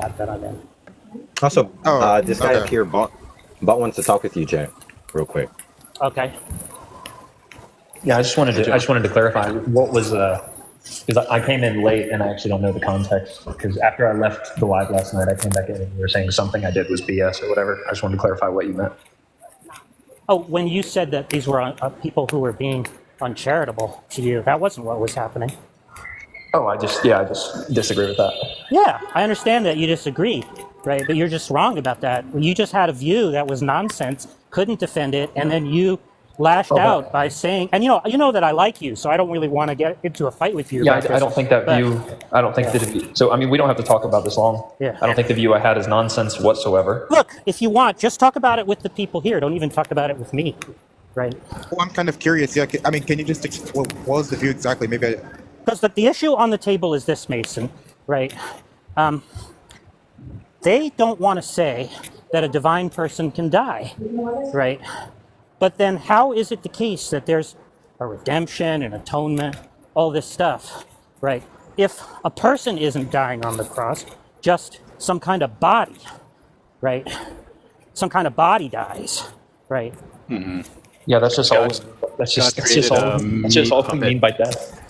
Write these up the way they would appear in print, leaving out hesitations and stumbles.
lab that I'm in. Also, this guy up here, Bot wants to talk with you, Jay, real quick. Okay. Yeah, I just wanted to clarify what was because I came in late and I actually don't know the context. Because after I left the live last night, I came back in and you were saying something I did was BS or whatever. I just wanted to clarify what you meant. Oh, when you said that these were people who were being uncharitable to you, that wasn't what was happening. Oh, I just disagree with that. Yeah, I understand that you disagree, right? But you're just wrong about that. You just had a view that was nonsense, couldn't defend it, and then you lashed out by saying, and you know that I like you, so I don't really want to get into a fight with you. Yeah, I don't think that view. I don't think that. So I mean, we don't have to talk about this long. Yeah. I don't think the view I had is nonsense whatsoever. Look, if you want, just talk about it with the people here. Don't even talk about it with me, right? Well, I'm kind of curious. Yeah, I mean, can you just what was the view exactly? Maybe. Because the issue on the table is this, Mason, right? They don't want to say that a divine person can die, right? But then how is it the case that there's a redemption, an atonement, all this stuff, right? If a person isn't dying on the cross, just some kind of body, right? Some kind of body dies, right? Mm-hmm. Yeah, that's just all we mean by death.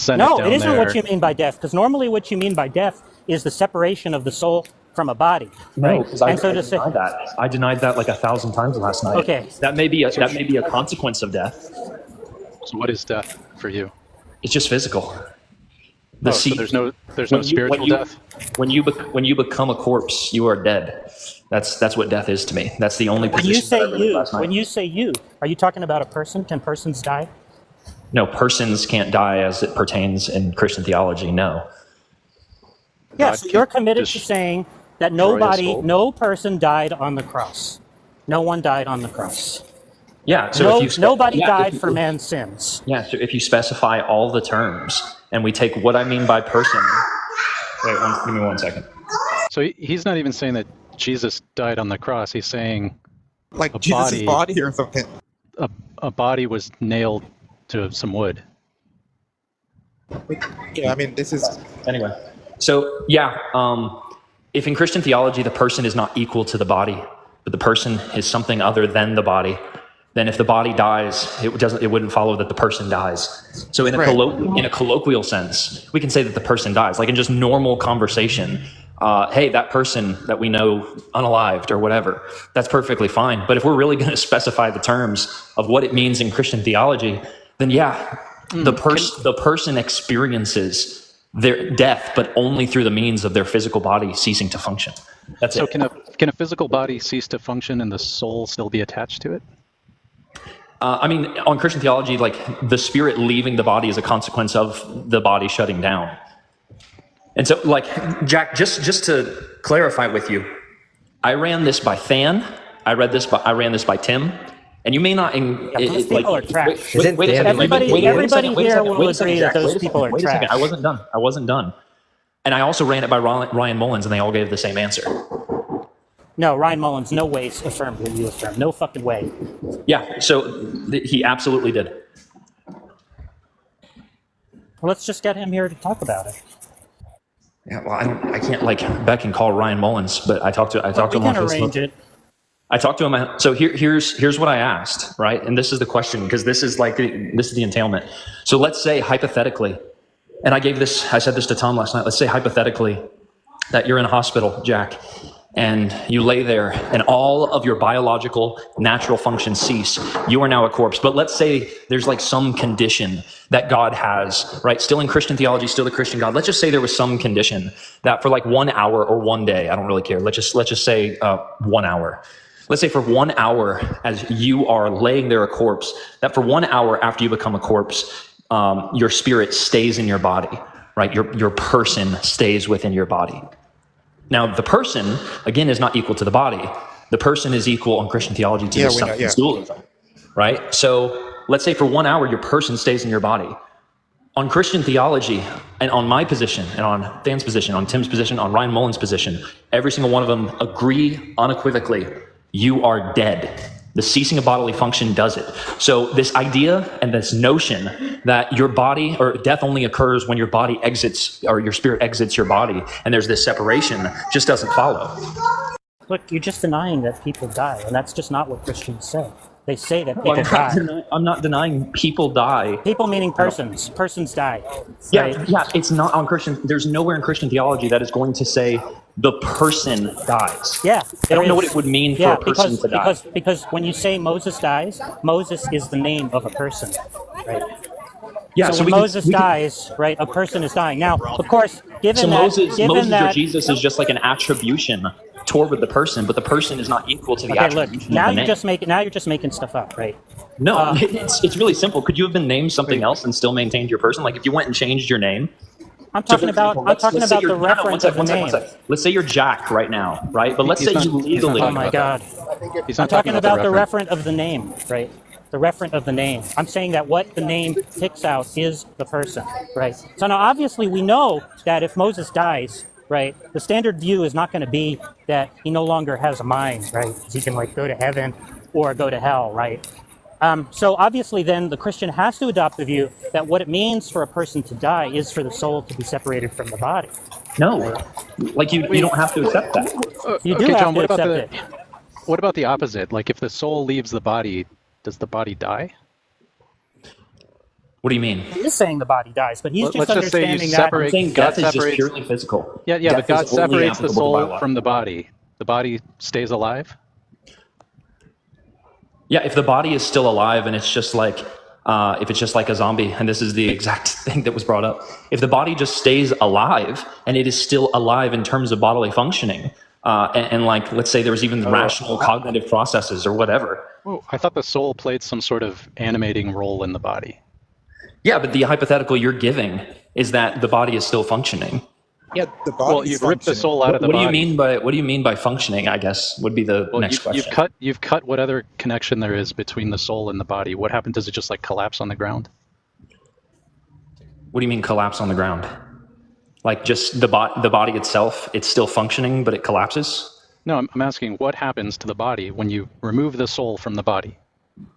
No, it isn't what you mean by death, because normally what you mean by death is the separation of the soul from a body. Right? No, because I denied that. I denied that like 1,000 times last night. Okay. That may be a consequence of death. So what is death for you? It's just physical. So there's no spiritual death? When you become a corpse, you are dead. That's what death is to me. That's the only position. When you say you, are you talking about a person? Can persons die? No, persons can't die as it pertains in Christian theology, no. Yeah, so you're committed to saying that no person died on the cross. No one died on the cross. Yeah, so nobody died for man's sins. Yeah, so if you specify all the terms, and we take what I mean by person... Wait, give me 1 second. So he's not even saying that Jesus died on the cross. He's saying like Jesus' body or something. A body was nailed to some wood. Yeah, I mean, this is... Anyway, so yeah, if in Christian theology the person is not equal to the body, but the person is something other than the body, then if the body dies, it wouldn't follow that the person dies. So in a colloquial sense, we can say that the person dies. Like in just normal conversation, hey, that person that we know unalived or whatever, that's perfectly fine. But if we're really going to specify the terms of what it means in Christian theology, then yeah, the person experiences their death, but only through the means of their physical body ceasing to function. That's so it. Can a physical body cease to function and the soul still be attached to it? I mean, on Christian theology, like the spirit leaving the body is a consequence of the body shutting down. And so, like, Jack, just to clarify with you, I ran this by Than, I ran this by Tim, and you may not. Those people are trash. Everybody here will agree that those people are trash. Wait a second, I wasn't done. And I also ran it by Ryan Mullins, and they all gave the same answer. No, Ryan Mullins, no way affirmed what you affirmed. No fucking way. Yeah, so he absolutely did. Well, let's just get him here to talk about it. Yeah, well, I can't like beck and call Ryan Mullins, but I talked to him on Facebook. We can arrange it. I talked to him. So here's what I asked, right? And this is the question, because this is the entailment. So let's say hypothetically, and I said this to Tom last night. Let's say hypothetically that you're in a hospital, Jack, and you lay there and all of your biological natural functions cease. You are now a corpse. But let's say there's like some condition that God has, right? Still in Christian theology, still the Christian God. Let's just say there was some condition that for like 1 hour or 1 day, I don't really care. Let's just say 1 hour. Let's say for 1 hour, as you are laying there a corpse, that for 1 hour after you become a corpse, your spirit stays in your body, right? Your person stays within your body. Now, the person, again, is not equal to the body. The person is equal on Christian theology to the substance dualism, right? So let's say for 1 hour, your person stays in your body. On Christian theology, and on my position, and on Than's position, on Tim's position, on Ryan Mullins' position, every single one of them agree unequivocally, you are dead. The ceasing of bodily function does it. So this idea and this notion that your body, or death only occurs when your body exits, or your spirit exits your body, and there's this separation, just doesn't follow. Look, you're just denying that people die, and that's just not what Christians say. They say that people die. I'm not denying people die. People meaning persons. Persons die. Yeah, Right? yeah, it's not on Christian. There's nowhere in Christian theology that is going to say the person dies. Yeah. I don't know what it would mean for a person to die. Because when you say Moses dies, Moses is the name of a person, right? Yeah, So when Moses dies, right, a person is dying. Now, of course, given Moses that, or Jesus is just like an attribution toward the person, but the person is not equal to the okay, look, attribution. now of the you're name. just making stuff up, right? No, it's really simple. Could you have been named something else and still maintained your person? Like if you went and changed your name. I'm talking about the reference of the name. Let's say you're Jack right now, right? But let's say you legally. Oh my God! I'm talking about the referent of the name, right? The referent of the name. I'm saying that what the name picks out is the person, right? So now, obviously, we know that if Moses dies, right, the standard view is not going to be that he no longer has a mind, right? He can like go to heaven or go to hell, right? So obviously then the Christian has to adopt the view that what it means for a person to die is for the soul to be separated from the body. No, like you don't have to accept that. You do okay, have John, to accept it. What about the opposite? Like if the soul leaves the body, does the body die? What do you mean? He is saying the body dies, but he's Let's just just say you understanding separate- I'm saying God death is just separates- purely physical. Yeah, Death but God is only separates the applicable to soul biology. from the body. The body stays alive? Yeah, if the body is still alive and it's just like, if it's just like a zombie, and this is the exact thing that was brought up, if the body just stays alive and it is still alive in terms of bodily functioning, and like, let's say there was even rational cognitive processes or whatever. Oh, I thought the soul played some sort of animating role in the body. Yeah, but the hypothetical you're giving is that the body is still functioning. Yeah, the body. Well, you've ripped the soul out of the What body. do you mean by functioning, I guess, would be the next question. You've cut what other connection there is between the soul and the body. What happens? Does it just like collapse on the ground? What do you mean collapse on the ground? Like just the body itself, it's still functioning, but it collapses? No, I'm asking what happens to the body when you remove the soul from the body?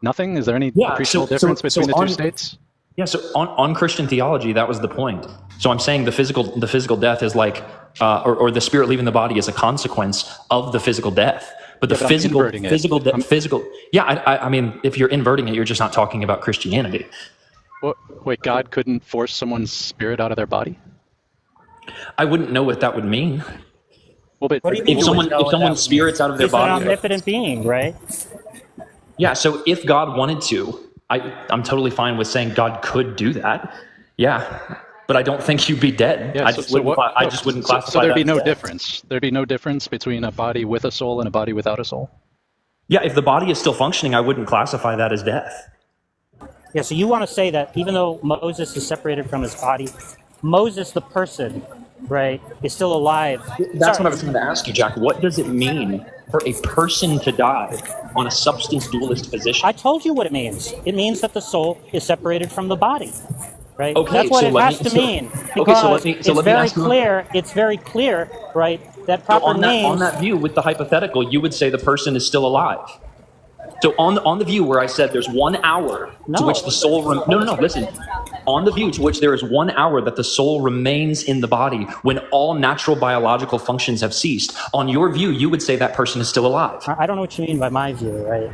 Nothing? Is there any Yeah, appreciable so difference between the two on- states? Yeah, so on Christian theology, that was the point. So I'm saying the physical death is like, or the spirit leaving the body is a consequence of the physical death. But the but I'm inverting it. Yeah, I mean, if you're inverting it, you're just not talking about Christianity. Wait, God couldn't force someone's spirit out of their body? I wouldn't know what that would mean. Well, but What do you mean If you wouldn't know what that someone's means? spirit's out of their He's an body, omnipotent being, right? yeah. So if God wanted to, I'm totally fine with saying God could do that. Yeah, but I don't think you'd be dead. Yeah, I just wouldn't classify. So there'd be that no as death. difference. There'd be no difference between a body with a soul and a body without a soul. Yeah, if the body is still functioning, I wouldn't classify that as death. Yeah, so you want to say that even though Moses is separated from his body, Moses, the person, right, is still alive. That's what I was trying to ask you, Jack. What does it mean for a person to die on a substance dualist position? I told you what it means. It means that the soul is separated from the body, right? Okay, That's what so it let has me- to mean. okay, Because so let me it's very ask you- clear. It's very clear, right? That So proper on names. that view, with the hypothetical, you would say the person is still alive. So on the view where I said there's 1 hour to which the soul listen. On the view to which there is 1 hour that the soul remains in the body when all natural biological functions have ceased. On your view, you would say that person is still alive. I don't know what you mean by my view, right?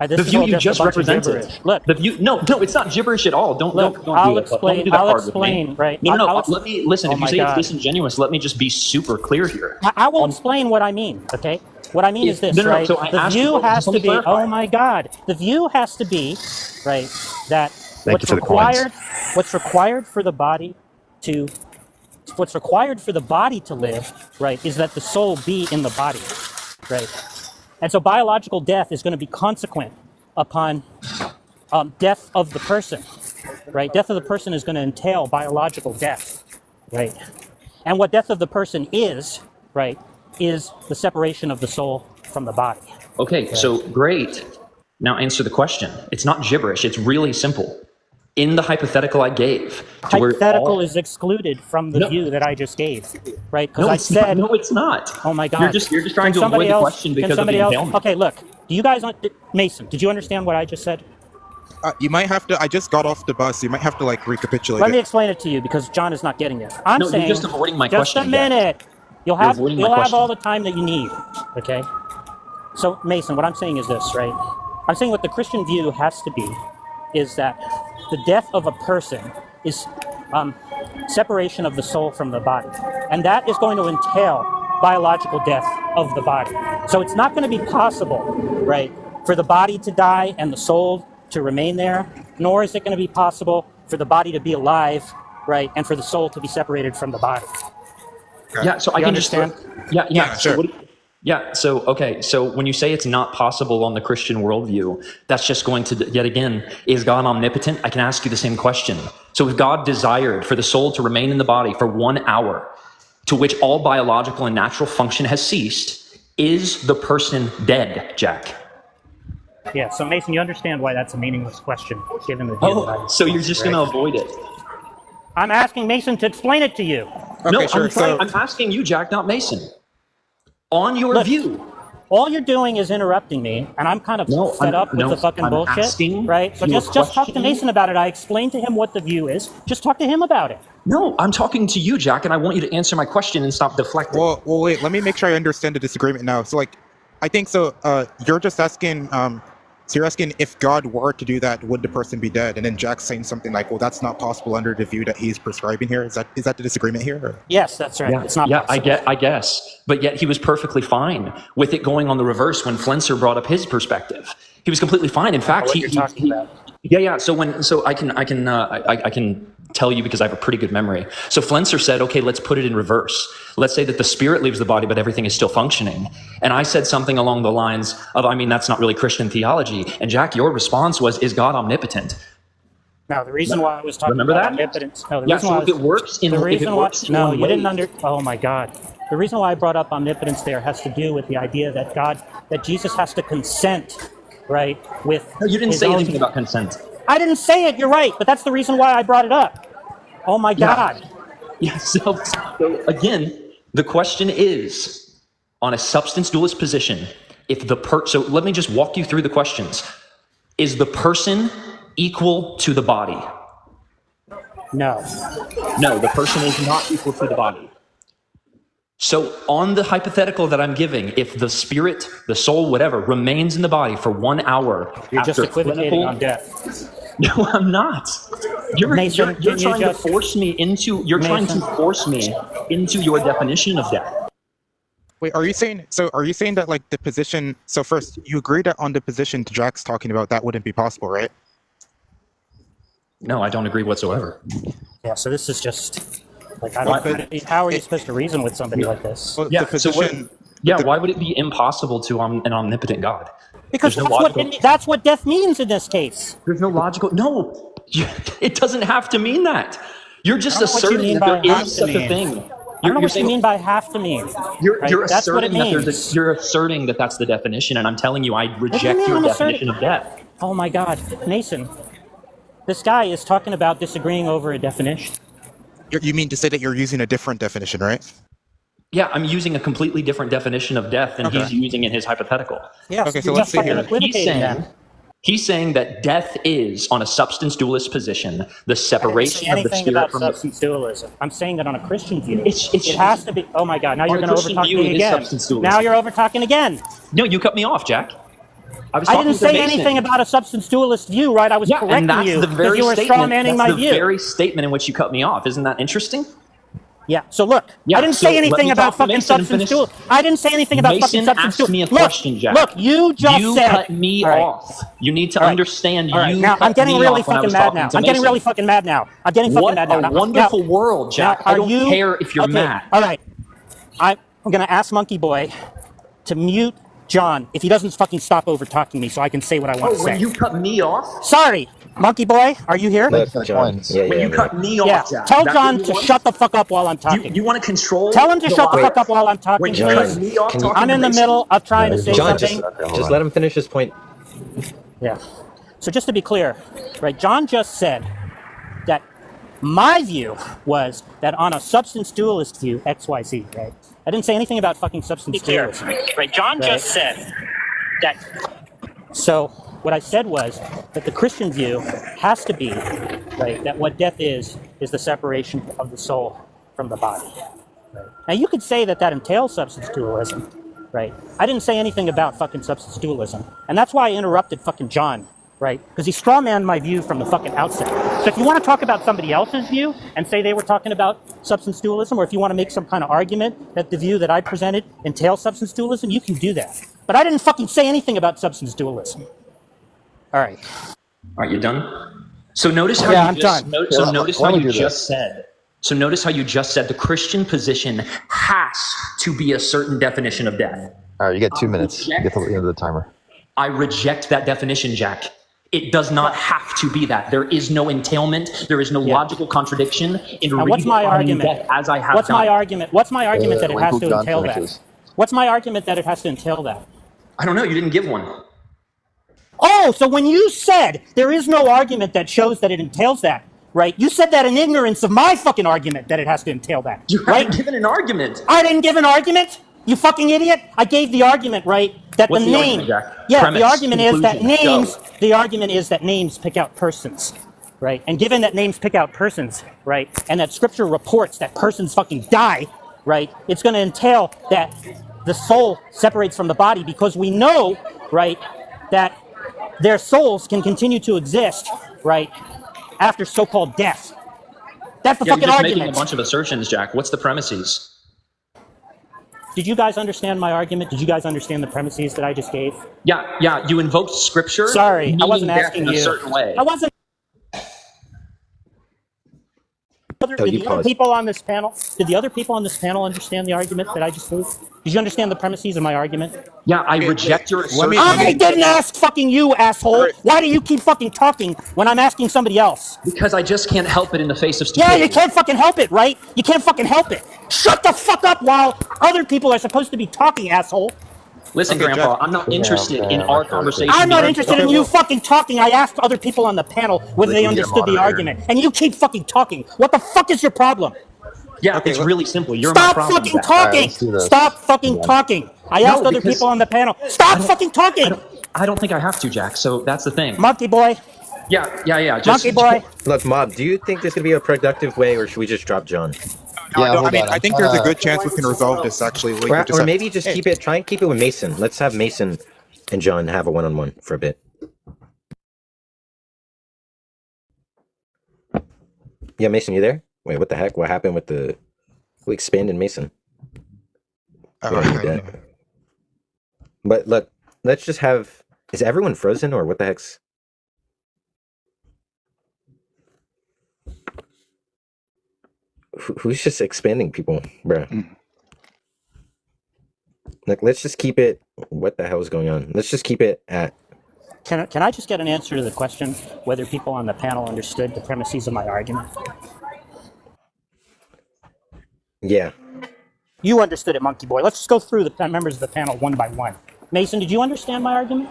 This The is view all you a just bunch of represented. gibberish. Look, The view. No, it's not gibberish at all. Don't Look, do I'll it. Let me explain. do that I'll part with explain. me. Right? No. I'll Let me listen. Oh If you my say God. it's disingenuous, let me just be super clear here. I will explain what I mean, okay? What I mean is this, No, right? so I The asked view you- has just let to me be, clarify. oh my God. The view has to be, right, that Thank you for the coins. what's required for the body to live, right, is that the soul be in the body, right? And so biological death is going to be consequent upon death of the person, right? Death of the person is going to entail biological death, right? And what death of the person is, right, is the separation of the soul from the body. Okay, so great. Now answer the question. It's not gibberish. It's really simple. In the hypothetical I gave, to where Hypothetical all- is excluded from the No. view that I just gave, right? Because No, I it's not. said, No, it's not. oh my God. You're just trying Can to somebody avoid the else- question can because of the somebody else- entailment. Okay, look, Do you guys, Mason, did you understand what I just said? You might have to. I just got off the bus. You might have to like recapitulate. Let me it. explain it to you because John is not getting it. I'm No, saying, you're just avoiding my just question. a minute. You'll have avoiding my question. all the time that you need. Okay. So Mason, what I'm saying is this, right? I'm saying what the Christian view has to be is that the death of a person is separation of the soul from the body, and that is going to entail biological death of the body. So it's not going to be possible, right, for the body to die and the soul to remain there, nor is it going to be possible for the body to be alive, right, and for the soul to be separated from the body. Yeah, so I You can understand? Yeah, So sure. so when you say it's not possible on the Christian worldview, that's just going to, yet again, is God omnipotent? I can ask you the same question. So if God desired for the soul to remain in the body for 1 hour, to which all biological and natural function has ceased, is the person dead, Jack? Yeah, so Mason, you understand why that's a meaningless question, given the view that I So you're just going to avoid it? I'm asking Mason to explain it to you. Okay, No, sure. I'm asking you, Jack, not Mason. On your Look, view. All you're doing is interrupting me, and I'm kind of fed up with the fucking I'm bullshit, asking right? So you a just talk to question. Mason about it. I explained to him what the view is. Just talk to him about it. No, I'm talking to you, Jack, and I want you to answer my question and stop deflecting. Well, wait. Let me make sure I understand the disagreement now. So, like, I think so. You're just asking. So you're asking if God were to do that, would the person be dead? And then Jack's saying something like, "Well, that's not possible under the view that he's prescribing here." Is that the disagreement here? Or? Yes, that's right. It's not possible. I guess. But yet he was perfectly fine with it going on the reverse when Flencer brought up his perspective. He was completely fine. In fact, what you're talking about. Yeah. So I can tell you because I have a pretty good memory. So Flencer said, okay, let's put it in reverse. Let's say that the spirit leaves the body, but everything is still functioning. And I said something along the lines of, I mean, that's not really Christian theology. And Jack, your response was, is God omnipotent? Now, the reason why I was talking Remember about that? omnipotence. No, the Yeah, reason so why if it works in the reason why, no, one you didn't way- oh my God. The reason why I brought up omnipotence there has to do with the idea that Jesus has to consent, right, with No, you didn't his say own- anything about consent. I didn't say it, you're right, but that's the reason why I brought it up. Oh my God. Yeah, so again, the question is, on a substance dualist position, if the so let me just walk you through the questions. Is the person equal to the body? No. No, the person is not equal to the body. So on the hypothetical that I'm giving, if the spirit, the soul, whatever, remains in the body for 1 hour, You're just after equivocating clinical- on death. No, I'm not. You're Mason, you're can you trying just- to force me into. You're trying to Mason. force me into your definition of death. Wait, are you saying that like the position? So first, you agree that on the position Jack's talking about, that wouldn't be possible, right? No, I don't agree whatsoever. Yeah, so this is just like how are you supposed to reason with somebody like this? Well, Yeah. the position. Why would it be impossible to an omnipotent God? Because There's no that's what death means in this case. There's no logical. No, it doesn't have to mean that. You're just I don't know what you asserting mean that by there have is to such a mean. thing. I don't know what you mean by have to mean. You're right? That's what it asserting that means. you're asserting that that's the definition, and I'm telling you, I What do you reject mean your I'm asserting? definition of death. Oh my God, Mason, this guy is talking about disagreeing over a definition. You mean to say that you're using a different definition, right? Yeah, I'm using a completely different definition of death than he's using in his hypothetical. Yeah, Okay, so you're let's just see fucking here. equivocating then. He's saying that death is, on a substance dualist position, the I didn't say separation of the anything spirit about from substance dualism. I'm saying that on a Christian view, It's- it has to be. Oh my God! Now you're On a going to Christian overtalk view, me it is again. substance dualism. Now you're overtalking again. No, you cut me off, Jack. I was I talking didn't to say Mason. anything about a substance dualist view, right? I was Yeah, correcting and that's you the because very you were statement. strawmanning That's my the view. very statement in which you cut me off. Isn't that interesting? Yeah. So look, Yeah, I didn't so say let anything me about talk to fucking Mason and substance finish. dualism. I didn't say anything about fucking Mason substance asked dualism. me a Look, question, Jack. Look, you just You said. cut me All right. off. You need to All right. understand. All right, You now cut I'm getting me really off when I fucking was mad talking now. to I'm getting Mason. really fucking mad now. I'm getting fucking What mad now. a Now- wonderful now- world, Jack. now, I don't care if you're okay, mad. All right. I'm going to ask Monkeyboy to mute John if he doesn't fucking stop over talking me so I can say what I want to say. When you cut me off, Sorry, Monkeyboy, are you here? Look, John. Yeah, when you I'm cut here. me off, Yeah. Jack. Tell that's John what to you want? shut the fuck up while I'm talking. You want to control? Tell him to shut the live. fuck up while I'm talking, When you please. cut me off Can you- talking I'm in to the Mason- middle of trying to say John, something. just let him finish his point. Yeah. So just to be clear, right, John just said that my view was that on a substance dualist view, XYZ, right? I didn't say anything about fucking substance dualism. Right, John just said that. So what I said was that the Christian view has to be, right, that what death is the separation of the soul from the body. Right? Now you could say that entails substance dualism, right? I didn't say anything about fucking substance dualism, and that's why I interrupted fucking John, right? Because he strawmanned my view from the fucking outset. So if you want to talk about somebody else's view and say they were talking about substance dualism, or if you want to make some kind of argument that the view that I presented entails substance dualism, you can do that. But I didn't fucking say anything about substance dualism. All right. All right, you done? So notice how Yeah, you I'm just, done. So notice how you just said. So notice how you just said the Christian position has to be a certain definition of death. All right, you get 2 minutes. Get to the end of the timer. I reject that definition, Jack. It does not have to be that. There is no entailment. There is no logical contradiction in Now, what's my argument? death as I have What's done. my argument? What's my argument that it wait has till to John entail finishes. that? What's my argument that it has to entail that? I don't know. You didn't give one. Oh, so when you said there is no argument that shows that it entails that, right? You said that in ignorance of my fucking argument that it has to entail that, You right? haven't given an argument. I didn't give an argument, you fucking idiot. I gave the argument, right? That What's the the name. argument, Jack? Yeah, Premise, the argument is that conclusion, names. go. The argument is that names pick out persons, right? And given that names pick out persons, right, and that Scripture reports that persons fucking die, right? It's going to entail that the soul separates from the body because we know, right, that their souls can continue to exist, right, after so-called death. That's the Yeah, you're fucking just making a argument. bunch of assertions, Jack. What's the premises? Did you guys understand my argument? Did you guys understand the premises that I just gave? Yeah. You invoked scripture. Sorry, I meaning wasn't death asking in you. a certain way. I wasn't. Did the other people on this panel? Did the other people on this panel understand the argument that I just gave? Did you understand the premises of my argument? Yeah, I reject your let me- assertion I didn't ask fucking you, asshole. Why do you keep fucking talking when I'm asking somebody else? because I just can't help it in the face of Yeah, stupidity. you can't fucking help it, right? You can't fucking help it. Shut the fuck up while other people are supposed to be talking, asshole. Listen, Okay, Grandpa, Jack. I'm not interested in our conversation. I'm not being- interested in you fucking talking. I asked other people on the panel whether they can get a understood the moderator. argument, and you keep fucking talking. What the fuck is your problem? Yeah, it's really simple. You're my Stop problem, fucking Jack. talking! let's do this. Stop fucking talking! I asked other because people on the panel. Stop fucking talking! I don't think I have to, Jack. So that's the thing. Monkey boy, Yeah. Just, monkey boy. Look, Mob, do you think this could be a productive way, or should we just drop John? Yeah, No, hold I mean, on. I think there's a good chance we can resolve this actually. Like, we just Or have- maybe just try and keep it with Mason. Let's have Mason and John have a one-on-one for a bit. Yeah, Mason, you there? Wait, what the heck? What happened with the... Who expanded Mason? Yeah, he did. But look, let's just have... Is everyone frozen, or what the heck's... Who's just expanding people, bruh? Like, let's just keep it... What the hell is going on? Let's just keep it at... Can I just get an answer to the question whether people on the panel understood the premises of my argument? Yeah. You understood it, monkey boy. Let's just go through the members of the panel one by one. Mason, did you understand my argument?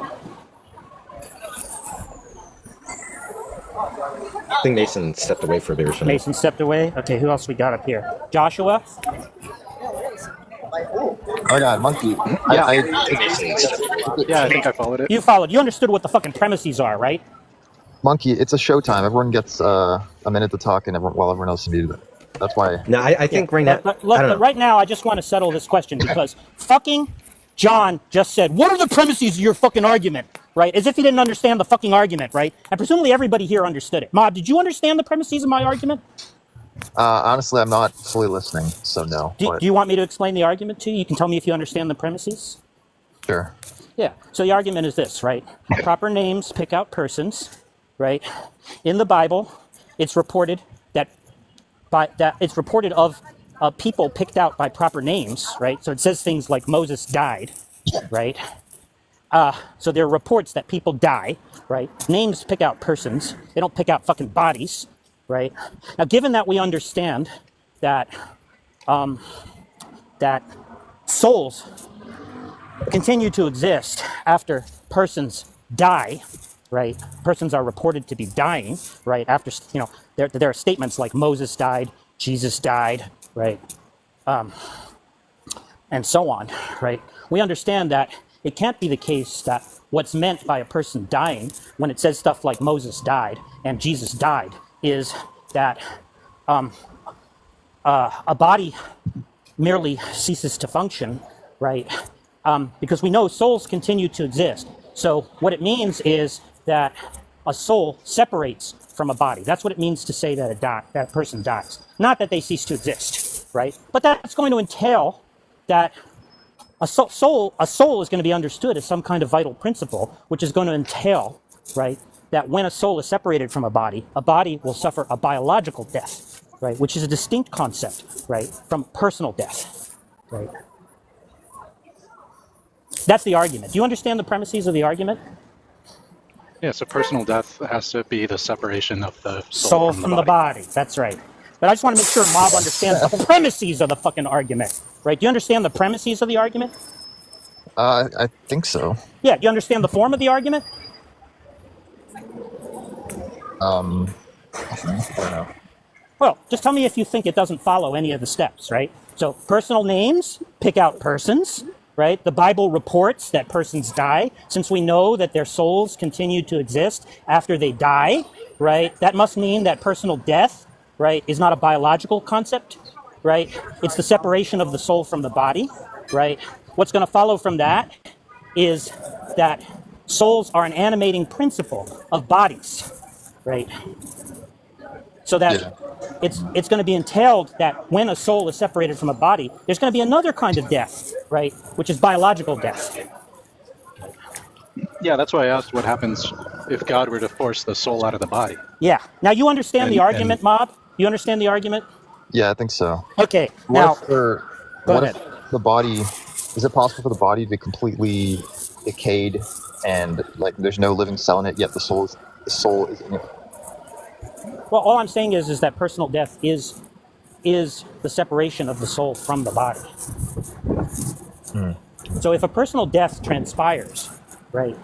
I think Mason stepped away for a bit or something. Mason stepped away. Okay, who else we got up here? Joshua? Oh God, monkey. Yeah. I Yeah, I think I followed it. You followed. You understood what the fucking premises are, right? monkey. It's a showtime. Everyone gets a minute to talk, and while everyone else is muted. That's why. No, I think right now... But look, I don't know. but right now, I just want to settle this question because fucking John just said, what are the premises of your fucking argument? Right? As if he didn't understand the fucking argument, right? And presumably everybody here understood it. Mob, did you understand the premises of my argument? Honestly, I'm not fully listening, so no. Do but you want me to explain the argument to you? You can tell me if you understand the premises. sure. Yeah. So the argument is this, right? Proper names pick out persons, right? In the Bible, it's reported that it's reported of people picked out by proper names, right? So it says things like Moses died, right? So there are reports that people die, right? Names pick out persons. They don't pick out fucking bodies, right? Now, given that we understand that that souls continue to exist after persons die, right? Persons are reported to be dying, right? After, there are statements like Moses died, Jesus died, right? And so on, right? We understand that it can't be the case that what's meant by a person dying when it says stuff like Moses died and Jesus died is that a body merely ceases to function, right? Because we know souls continue to exist. So what it means is that a soul separates from a body. That's what it means to say that that a person dies. Not that they cease to exist, right? But that's going to entail that a soul is going to be understood as some kind of vital principle, which is going to entail, right, that when a soul is separated from a body will suffer a biological death, right, which is a distinct concept, right, from personal death, right? That's the argument. Do you understand the premises of the argument? Yeah, so personal death has to be the separation of the Soul from the body. That's right. But I just want to make sure Mob understands the premises of the fucking argument, right? Do you understand the premises of the argument? I think so. Yeah, do you understand the form of the argument? I don't know. Well, just tell me if you think it doesn't follow any of the steps, right? So personal names, pick out persons, right? The Bible reports that persons die. Since we know that their souls continue to exist after they die, right? That must mean that personal death, right, is not a biological concept, right? It's the separation of the soul from the body, right? What's going to follow from that is that souls are an animating principle of bodies, right? So that it's going to be entailed that when a soul is separated from a body, there's going to be another kind of death, right? Which is biological death. Yeah, that's why I asked what happens if God were to force the soul out of the body. Yeah. Now you understand the argument, Mob? You understand the argument? Yeah, I think so. Okay. Now, What if the body, is it possible for the body to be completely decayed and like there's no living cell in it, yet the soul is in it? well, all I'm saying is that personal death is the separation of the soul from the body. So if a personal death transpires, right?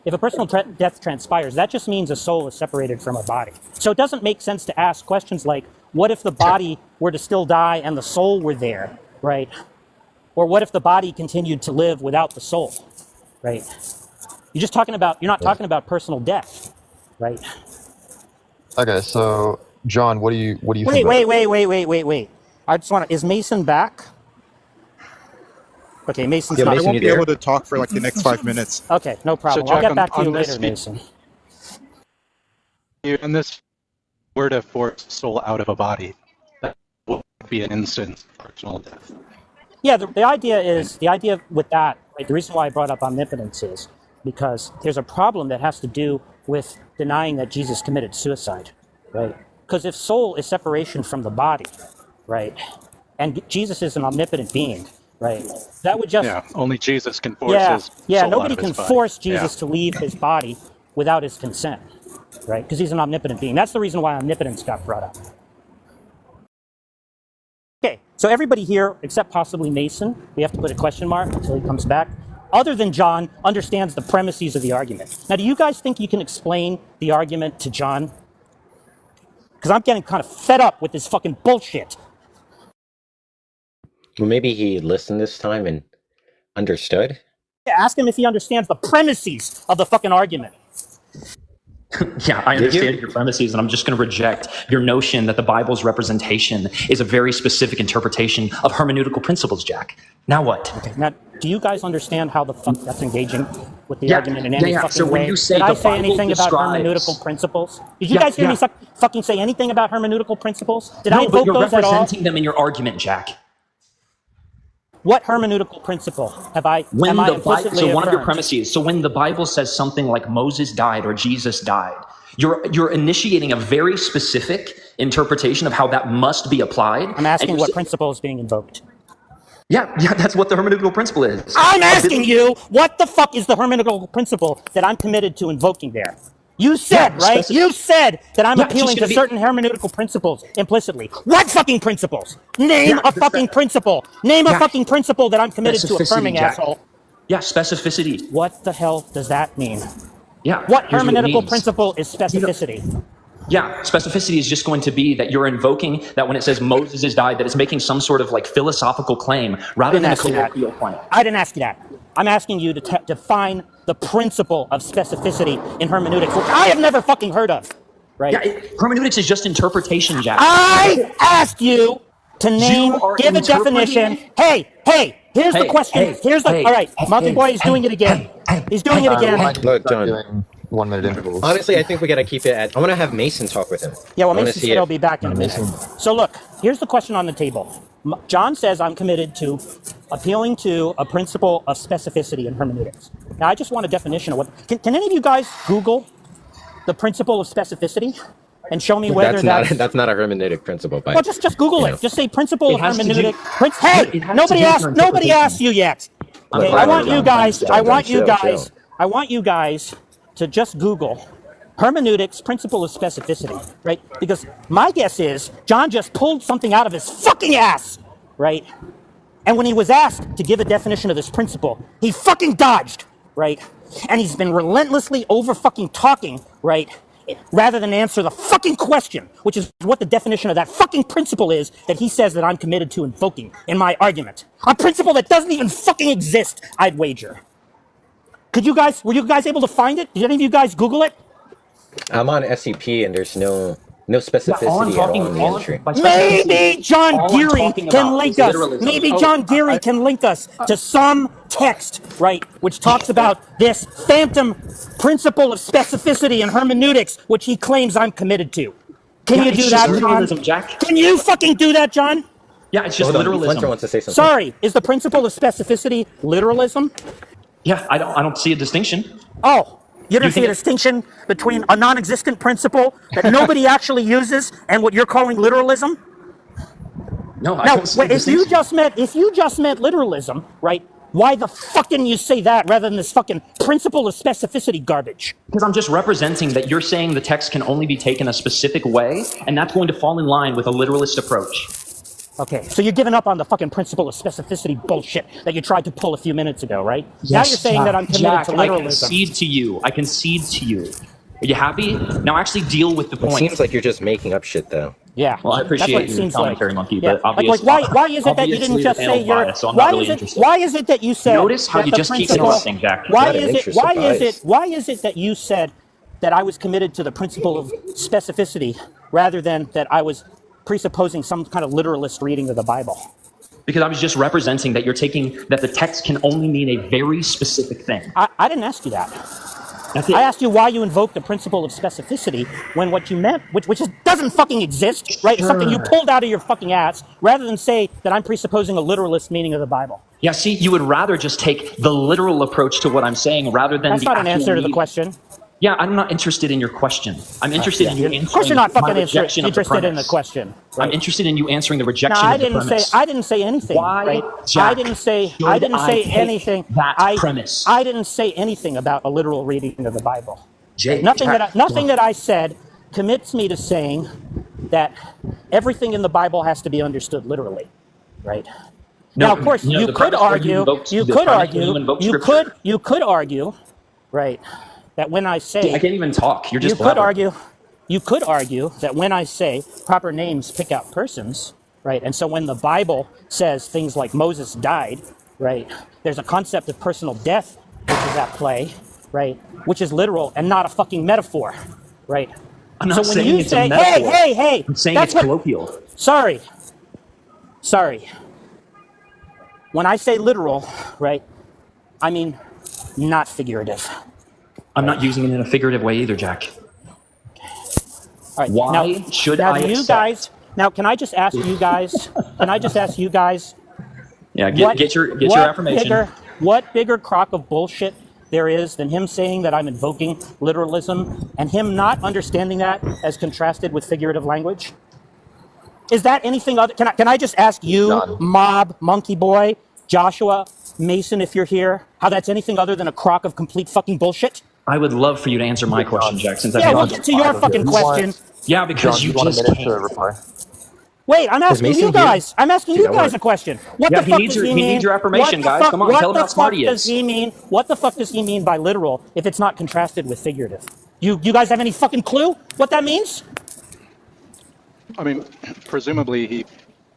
If a personal death transpires, that just means a soul is separated from a body. So it doesn't make sense to ask questions like, what if the body were to still die and the soul were there, right? Or what if the body continued to live without the soul, right? You're not talking about personal death, right? Okay, so John, what do you think? Wait. I just want to, is Mason back? Okay, Mason's Yeah, not. Mason, I won't you be there? able to talk for like the next 5 minutes. Okay, no problem. So, I'll Jack, get back to you on this later, Mason. And this were to force the soul out of a body, that would be an instance of personal death. Yeah, the idea with that, right, the reason why I brought up omnipotence is because there's a problem that has to do with denying that Jesus committed suicide, right? Because if soul is separation from the body, right, and Jesus is an omnipotent being, right, that would just... Yeah, only Jesus can force his soul nobody out of can his body. force Jesus to leave his body without his consent, right? Because he's an omnipotent being. That's the reason why omnipotence got brought up. Okay, so everybody here, except possibly Mason, we have to put a question mark until he comes back, other than John, understands the premises of the argument. Now, do you guys think you can explain the argument to John? Because I'm getting kind of fed up with this fucking bullshit. Well, maybe he listened this time and understood. Yeah, ask him if he understands the premises of the fucking argument. Yeah, I Did you? understand your premises, and I'm just going to reject your notion that the Bible's representation is a very specific interpretation of hermeneutical principles, Jack. Now what? Okay, now, do you guys understand how the fuck that's engaging with the argument in any fucking So way? when you say Did I the say Bible anything about describes- hermeneutical principles? Did you guys hear me fucking say anything about hermeneutical principles? Did I No, but invoke you're those at all? representing them in your argument, Jack. What hermeneutical principle have I When am I the Bible, implicitly so one of your affirmed? premises, so when the Bible says something like Moses died or Jesus died, you're initiating a very specific interpretation of how that must be applied. I'm asking And what you're principle is being invoked. Yeah, that's what the hermeneutical principle is. I'm asking you, what the fuck is the hermeneutical principle that I'm committed to invoking there? You said, right? You said that I'm Yeah, it's appealing just to gonna be- certain hermeneutical principles implicitly. What fucking principles? Name Yeah, a fucking principle. Name a Yeah. fucking principle that I'm committed to Specificity, affirming, Jack. asshole. Yeah, specificity. What the hell does that mean? Yeah. What here's it hermeneutical means. principle is specificity? Yeah, specificity is just going to be that you're invoking that when it says Moses has died, that it's making some sort of like philosophical claim rather than a ask you that. colloquial claim. I didn't ask you that. I'm asking you to define the principle of specificity in hermeneutics, which I have never fucking heard of. Right? Yeah, hermeneutics is just interpretation, Jack. I asked you to name, give a definition. Hey, here's the question. All right, Monkey Boy is doing it again. He's doing it again. Look, John. Doing 1 minute intervals. Honestly, I think we gotta keep it at. I want to have Mason talk with him. Yeah, well, I wanna Mason see said if- I'll be back in a minute. So look, here's the question on the table. John says I'm committed to appealing to a principle of specificity in hermeneutics. Now, I just want a definition of what. Can any of you guys Google the principle of specificity and show me whether that's not a hermeneutic principle. Well, just Google it. Just say principle of has to do- hermeneutic. it has Nobody to do with asked. Nobody asked you yet. Okay, I want you guys. I want you guys to just Google hermeneutics principle of specificity, right? Because my guess is John just pulled something out of his fucking ass, right? And when he was asked to give a definition of this principle, he fucking dodged, right? And he's been relentlessly over fucking talking, right? Rather than answer the fucking question, which is what the definition of that fucking principle is that he says that I'm committed to invoking in my argument. A principle that doesn't even fucking exist, I'd wager. Were you guys able to find it? Did any of you guys Google it? I'm on SCP and there's no specificity at all in the entry. Maybe John Geary can link us. Maybe John Geary can link us to some text, right, which talks about this phantom principle of specificity in hermeneutics, which he claims I'm committed to. Can you do that, John? Literalism, Jack. Can you fucking do that, John? Yeah, it's just Hold on, literalism. Flencer wants to say something. Sorry, is the principle of specificity literalism? Yeah, I don't see a distinction. Oh. You don't see a think- distinction between a non-existent principle that nobody actually uses and what you're calling literalism? No, I Now, don't see a if you distinction. just meant literalism, right? Why the fuck didn't you say that rather than this fucking principle of specificity garbage? Because I'm just representing that you're saying the text can only be taken a specific way, and that's going to fall in line with a literalist approach. Okay, so you're giving up on the fucking principle of specificity bullshit that you tried to pull a few minutes ago, right? Now you're saying that I'm committed to literalism. I concede to you. Are you happy? Now actually deal with the It point. seems like you're just making up shit, though. Yeah, Well, I that's what appreciate it your seems commentary, like. Monkey, Yeah. but obviously, why is it that you didn't obviously just the say panel's your? biased, so I'm not Why really is it? interested. Why is it that you said? Notice how that he the just keeps principle- interrupting, Jack. Why Not an is it? interest Why of is it? bias. Why is it that you said that I was committed to the principle of specificity rather than that I was presupposing some kind of literalist reading of the Bible? Because I was just representing that you're taking that the text can only mean a very specific thing. I didn't ask you that. That's it. I asked you why you invoked the principle of specificity when what you meant, which just doesn't fucking exist, right? It's something you pulled out of your fucking ass, rather than say that I'm presupposing a literalist meaning of the Bible. Yeah, see, you would rather just take the literal approach to what I'm saying rather than That's the not an actual answer to the meaning. question. Yeah, I'm not interested in your question. I'm interested in you answering Of course, you're not my fucking rejection of the interested in the premise. question. I'm Right? interested in you answering the No, rejection I of the didn't say. premise. I didn't say anything. Why, right? Jack, I didn't say. should I didn't say I take anything. that premise? I didn't say anything about a literal reading of the Bible. Jay, Nothing Jack, that I said commits me to saying that everything in the Bible has to be understood literally, right? No, now, of course, no, you the could premise where argue. invoked- You the could premise where argue. invoked You Scripture. could argue, right, that when I say I can't even talk. You're just you could blabbering. argue that when I say proper names pick out persons, right? And so when the Bible says things like Moses died, right? There's a concept of personal death which is at play, right? Which is literal and not a fucking metaphor, right? I'm not so when saying you it's say, a metaphor. hey, I'm saying that's it's colloquial. Sorry. When I say literal, right? I mean not figurative. I'm not using it in a figurative way either, Jack. All right. Why now, should now I you accept? guys? Now, can I just ask you guys? Yeah, get your affirmation. What bigger crock of bullshit there is than him saying that I'm invoking literalism and him not understanding that as contrasted with figurative language? Is that anything other? Can I just ask you, None. Mob, Monkey Boy, Joshua, Mason, if you're here, how that's anything other than a crock of complete fucking bullshit? I would love for you to answer my question, Jack, since Yeah, I've we'll been get to your fucking question. Yeah, because John, you you want a just minute to can't. reply? Wait, I'm asking Mason you here? guys. I'm asking you I guys want- a question. What Yeah, the he fuck needs does your- he he mean? needs your affirmation, What the guys. fuck- Come on, what tell him the how smart fuck he does is. he mean? What the fuck does he mean by literal if it's not contrasted with figurative? You guys have any fucking clue what that means? I mean, presumably he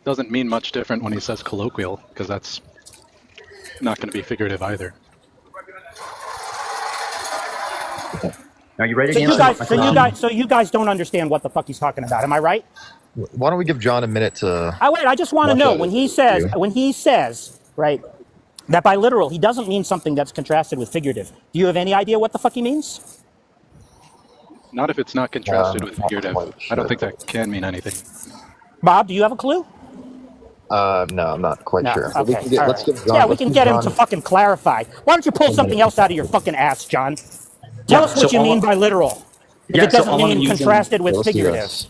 doesn't mean much different when he says colloquial, because that's not going to be figurative either. Are you ready So to you answer guys, my so you question? guys, so you guys don't understand what the fuck he's talking about. Am I right? Why don't we give John a minute to? Wait. I just want to Watch know out. when he says, right, that by literal he doesn't mean something that's contrasted with figurative. Do you have any idea what the fuck he means? Not if it's not contrasted with not figurative. quite I don't sure. think that can mean anything. Bob, do you have a clue? No, I'm not quite No. sure. Okay. We can get, all let's right. give John, Yeah, we let's can give get him John- to fucking clarify. Why don't you pull something else out of your fucking ass, John? Tell us what so you all- mean by literal. If Yeah, it so doesn't all I'm mean using- contrasted with Let's do figurative. this.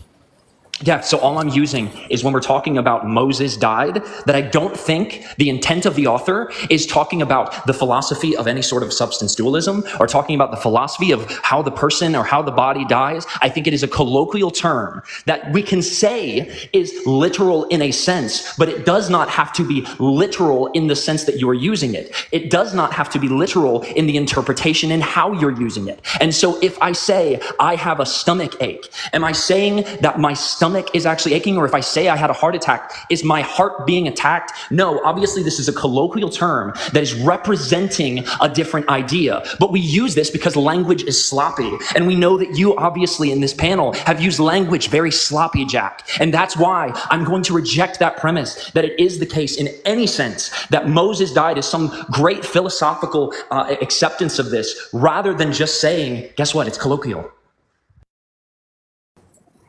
Yeah, so all I'm using is when we're talking about Moses died, that I don't think the intent of the author is talking about the philosophy of any sort of substance dualism or talking about the philosophy of how the person or how the body dies. I think it is a colloquial term that we can say is literal in a sense, but it does not have to be literal in the sense that you are using it. It does not have to be literal in the interpretation and how you're using it. And so if I say I have a stomach ache, am I saying that my stomach is actually aching? Or if I say I had a heart attack, is my heart being attacked? No, obviously this is a colloquial term that is representing a different idea. But we use this because language is sloppy. And we know that you obviously in this panel have used language very sloppy, Jack. And that's why I'm going to reject that premise that it is the case in any sense that Moses died as some great philosophical acceptance of this, rather than just saying, guess what, it's colloquial.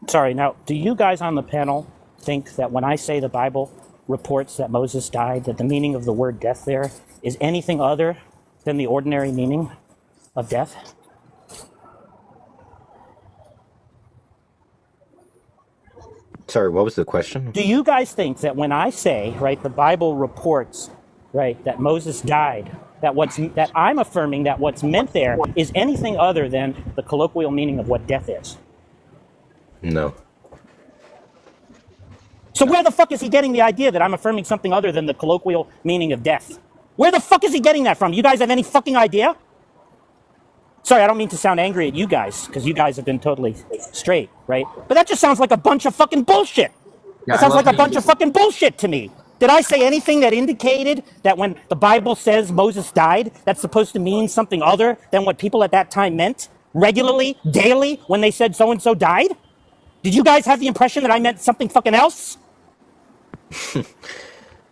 Sorry, now, do you guys on the panel think that when I say the Bible reports that Moses died, that the meaning of the word death there is anything other than the ordinary meaning of death? Sorry, what was the question? Do you guys think that when I say, right, the Bible reports, right, that Moses died, that I'm affirming that what's meant there is anything other than the colloquial meaning of what death is? No. So where the fuck is he getting the idea that I'm affirming something other than the colloquial meaning of death? Where the fuck is he getting that from? You guys have any fucking idea? Sorry, I don't mean to sound angry at you guys, because you guys have been totally straight, right? But that just sounds like a bunch of fucking bullshit. That sounds like a bunch of fucking bullshit to me. Did I say anything that indicated that when the Bible says Moses died, that's supposed to mean something other than what people at that time meant? Regularly, daily, when they said so-and-so died? Did you guys have the impression that I meant something fucking else?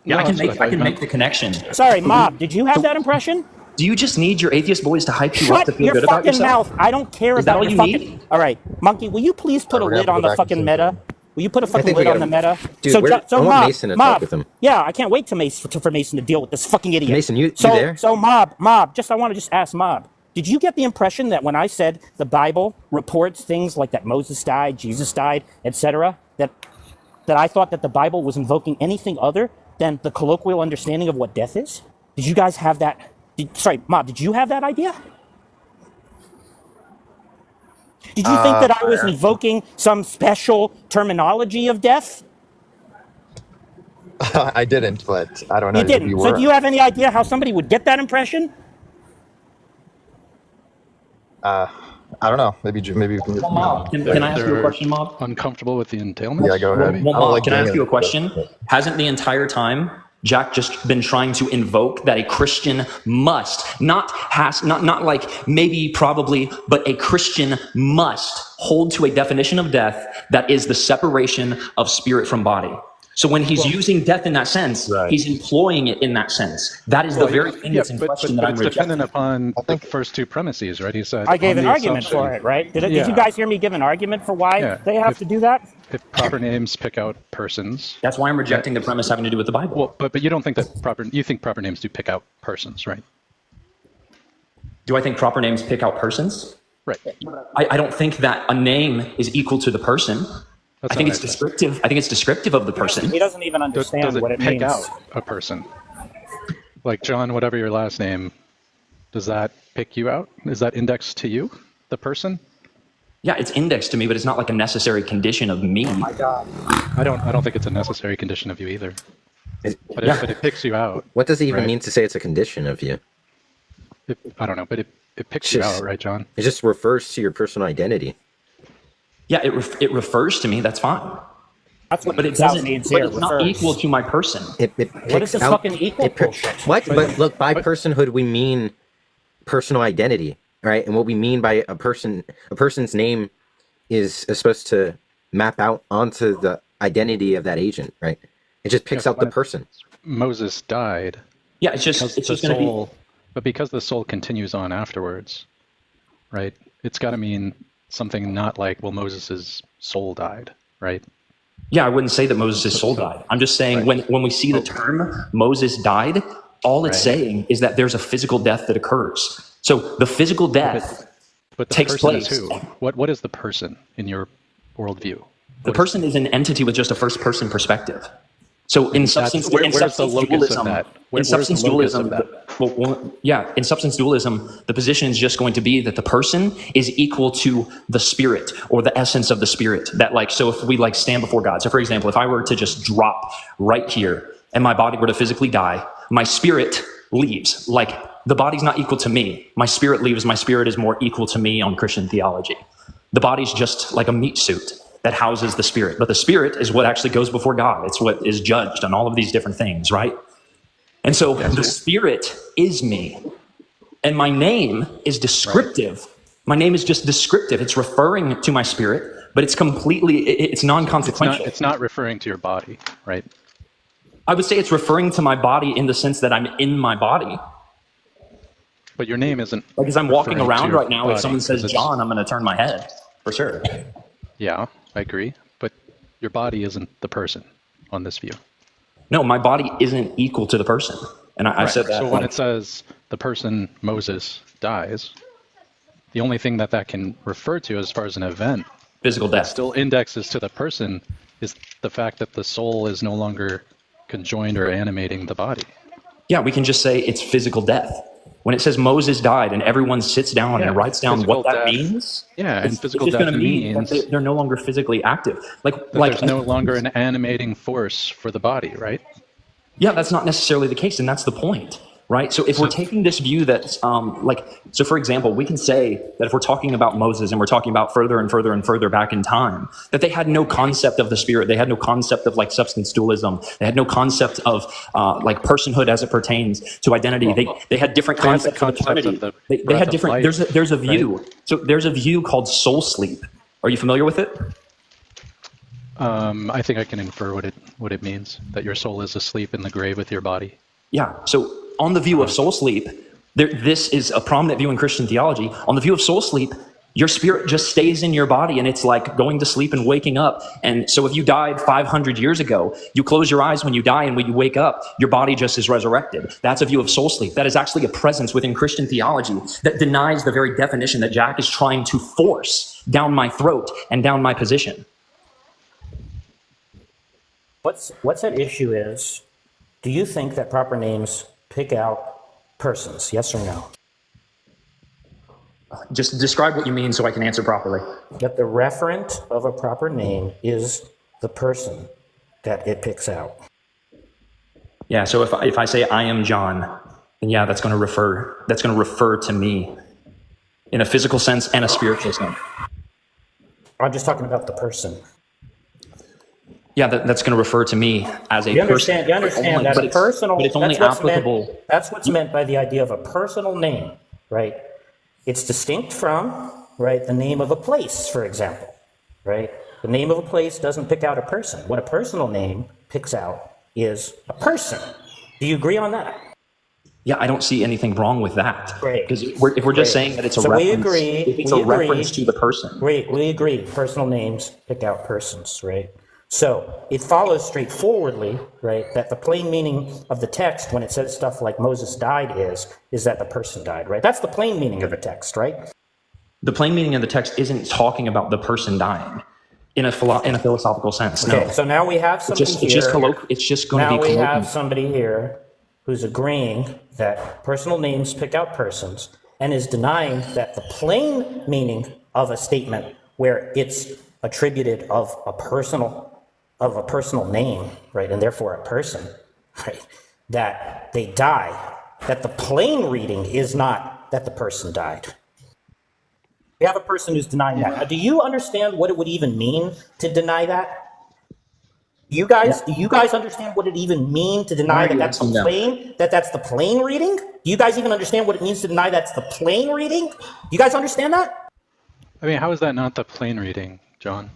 Yeah, I No, can make the connection. Sorry, Mob, did you have that impression? Do you just need your atheist boys to hype you up to Shut feel your good about fucking yourself? mouth. I don't care Is that about all your you fucking... need? All right, Monkey, will you please put a we're gonna lid have on to go the back fucking and meta? Will you put a fucking think we lid on the gotta- meta? Dude, I want Mob, Mason to Mob, talk with him. Yeah, I can't wait for Mason to deal with this fucking idiot. Mason, you so, there? So Mob, I want to just ask Mob, did you get the impression that when I said the Bible reports things like that Moses died, Jesus died, etc., that I thought that the Bible was invoking anything other than the colloquial understanding of what death is? Did you guys have that? Sorry, Mob, did you have that idea? Did you think that I was invoking some special terminology of death? I didn't, but I don't know. You didn't. You So were. do you have any idea how somebody would get that impression? I don't know. Maybe we can. Can I ask you a They're question, Mob? uncomfortable with the entailment? Yeah, go ahead. maybe? Well, I don't Mob, like can I doing ask you a it. question? Hasn't the entire time Jack just been trying to invoke that a Christian must, not like maybe, probably, but a Christian must hold to a definition of death that is the separation of spirit from body. So when he's using death in that sense, Right. he's employing it in that sense. That is the very thing Yeah, that's in but question that I'm it's dependent rejecting. upon think- the first two premises, right? He said I gave on an the argument assumption- for it, right? Did you Yeah. guys hear me give an argument for why Yeah. they have to do that? If proper names pick out persons. That's why I'm rejecting the premise having to do with the Bible. Well, but you don't think that you think proper names do pick out persons, right? Do I think proper names pick out persons? Right. I don't think that a name is equal to the person. That's I think not it's what I said. descriptive. I think it's descriptive of the person. He doesn't even understand Does what it it pick means. out a person? Like John, whatever your last name, does that pick you out? Is that indexed to you, the person? Yeah, it's indexed to me, but it's not like a necessary condition of me. I don't think it's a necessary condition of you either. Is- But, Yeah. but it picks you out. What does it even Right. mean to say it's a condition of you? I don't know, but it picks you Just- out, right, John? It just refers to your personal identity. Yeah, it refers to me. That's fine. That's what But it picks out doesn't. means But here. it's not refers. equal to my person. It What is picks this out, fucking equal it per- bullshit? What? But look, by personhood we mean personal identity, right? And what we mean by a person's name is supposed to map out onto the identity of that agent, right? It just picks out the person. Moses died. Yeah, it's just going to be. But because the soul continues on afterwards, right? It's got to mean something not like, well, Moses' soul died, right? Yeah, I wouldn't say that Moses' soul died. I'm just saying when we see the term Moses died, all it's saying is that there's a physical death that occurs. So the physical death But the takes person place. is who? What is the person in your worldview? The person is an entity with just a first-person perspective. So in substance, where's the locus of that? In substance dualism, in substance dualism, the position is just going to be that the person is equal to the spirit or the essence of the spirit. That like, so if we like stand before God. So for example, if I were to just drop right here and my body were to physically die, my spirit leaves. Like the body's not equal to me. My spirit leaves. My spirit is more equal to me on Christian theology. The body's just like a meat suit that houses the spirit. But the spirit is what actually goes before God. It's what is judged on all of these different things, right? And so the spirit is me. And my name is descriptive. Right. My name is just descriptive. It's referring to my spirit, but it's it's non-consequential. It's not referring to your body, right? I would say it's referring to my body in the sense that I'm in my body. But your name isn't. Like as I'm walking around right now, body, if someone says John, I'm going to turn my head, for sure. Yeah, I agree. But your body isn't the person on this view. No, my body isn't equal to the person. And I said that. So when it says the person, Moses, dies, the only thing that can refer to as far as an event, physical death, still indexes to the person, is the fact that the soul is no longer conjoined or animating the body. Yeah, we can just say it's physical death. When it says Moses died and everyone sits down and writes down what that means, and physical it's death going to mean means that they're no longer physically active. Like there's no longer an animating force for the body, right? Yeah, that's not necessarily the case, and that's the point, right? So if we're taking this view that, so for example, we can say that if we're talking about Moses and we're talking about further and further and further back in time, that they had no concept of the spirit. They had no concept of like substance dualism. They had no concept of like personhood as it pertains to identity. They had different concepts of eternity. They had different, there's a view. Right? So there's a view called soul sleep. Are you familiar with it? I think I can infer what it means, that your soul is asleep in the grave with your body. Yeah, so on the view of soul sleep, this is a prominent view in Christian theology. On the view of soul sleep, your spirit just stays in your body and it's like going to sleep and waking up. And so if you died 500 years ago, you close your eyes when you die, and when you wake up, your body just is resurrected. That's a view of soul sleep. That is actually a presence within Christian theology that denies the very definition that Jack is trying to force down my throat and down my position. What's at issue is, do you think that proper names pick out persons? Yes or no? Just describe what you mean so I can answer properly. That the referent of a proper name is the person that it picks out. Yeah, so if I say I am John, then yeah, that's going to refer to me in a physical sense and a spiritual sense. I'm just talking about the person. Yeah, that's going to refer to me as a person. You understand that a personal, but it's only applicable. That's what's meant by the idea of a personal name, right? It's distinct from, right, the name of a place, for example, right? The name of a place doesn't pick out a person. What a personal name picks out is a person. Do you agree on that? Yeah, I don't see anything wrong with that. Great. Because if we're just saying that it's a reference, if it's a reference to the person. Great, we agree. Personal names pick out persons, right? So it follows straightforwardly, right, that the plain meaning of the text when it says stuff like Moses died is that the person died, right? That's the plain meaning of the text, right? The plain meaning of the text isn't talking about the person dying in a philosophical sense. Okay, no. so now we have somebody here. It's just going to be Now we colloquial. have somebody here who's agreeing that personal names pick out persons and is denying that the plain meaning of a statement where it's attributed of a personal name, right, and therefore a person, right, that they die, that the plain reading is not that the person died. We have a person who's denying that. Now, do you understand what it would even mean to deny that? Do you guys understand what it even means to deny that that's the plain, that's the plain reading? Do you guys even understand what it means to deny that's the plain reading? Do you guys understand that? I mean, how is that not the plain reading, John?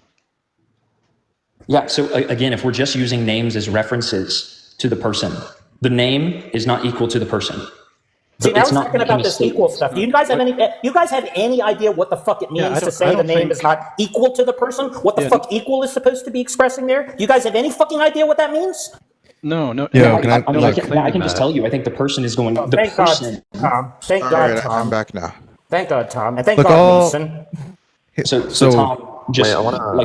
Yeah, so again, if we're just using names as references to the person, the name is not equal to the person. See, now we're talking about this equal stuff. Do you guys have any idea what the fuck it means to say the name is not equal to the person? What the fuck equal is supposed to be expressing there? Do you guys have any fucking idea what that means? No. Yeah, I can just tell you. I think the person is going. The thank person. God, Tom. Thank All God, right, Tom. I'm back now. Thank God, Tom, and thank God, Mason. So Tom, just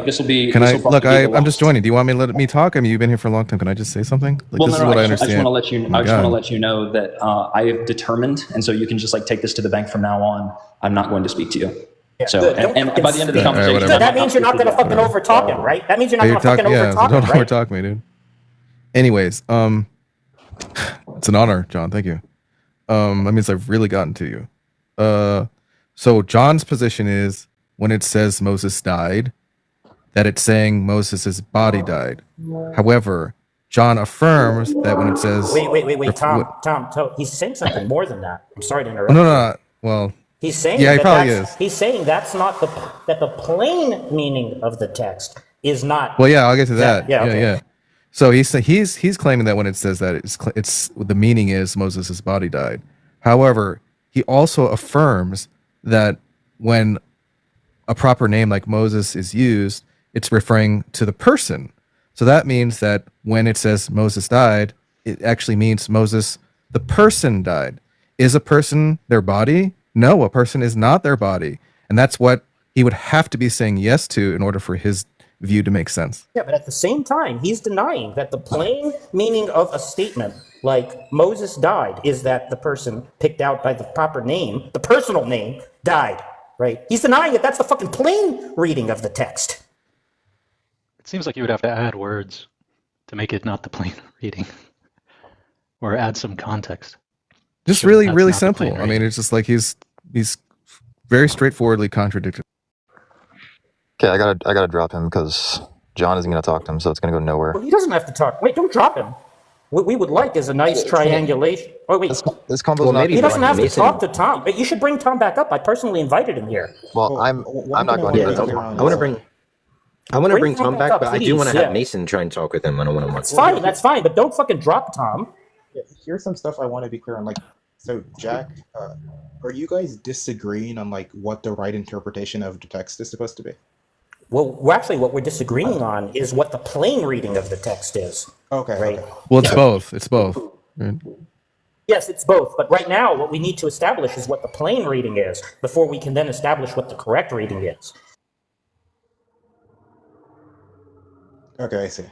this will be. Can I look? I'm just joining. Do you want me to let me talk? I mean, you've been here for a long time. Can I just say something? Like, this is what I understand. I just want to let you. I just want to let you know that I have determined, and so you can just take this to the bank from now on. I'm not going to speak to you. Yeah, so, and by the end of the conversation, that means you're not going to fucking overtalk him, right? That means you're not going to fucking overtalk him, don't overtalk me, dude. Anyways, it's an honor, John. Thank you. That means I've really gotten to you. So John's position is when it says Moses died, that it's saying Moses' body died. However, John affirms that when it says wait, Tom, he's saying something more than that. I'm sorry to interrupt. No. Well, he's saying he probably is. He's saying that's not that the plain meaning of the text is not. Well, yeah, I'll get to that. Yeah. So he's claiming that when it says that it's the meaning is Moses' body died. However, he also affirms that when a proper name like Moses is used, it's referring to the person. So that means that when it says Moses died, it actually means Moses, the person, died. Is a person their body? No, a person is not their body. And that's what he would have to be saying yes to in order for his view to make sense. Yeah, but at the same time, he's denying that the plain meaning of a statement like Moses died is that the person picked out by the proper name, the personal name, died, right? He's denying that that's the fucking plain reading of the text. It seems like you would have to add words to make it not the plain reading, or add some context. Just really simple. I mean, it's just like he's very straightforwardly contradicted. Okay, I gotta drop him because John isn't gonna talk to him, so it's gonna go nowhere. Well, he doesn't have to talk. Wait, don't drop him. What we would like is a nice triangulation. Oh wait, This combo's not. he doesn't have to talk to Tom. You should bring Tom back up. I personally invited him here. Well, I'm not going Yeah, to. I want to bring Tom back, but I do want to have please. Mason try and talk with him on a one-on-one. That's fine, but don't fucking drop Tom. Yeah, here's some stuff I want to be clear on. So Jack, are you guys disagreeing on what the right interpretation of the text is supposed to be? Well, what we're disagreeing on is what the plain reading of the text is. Okay. Right. Okay. Well, it's both. It's both. Right? Yes, it's both. But right now, what we need to establish is what the plain reading is before we can then establish what the correct reading is. Okay, I see.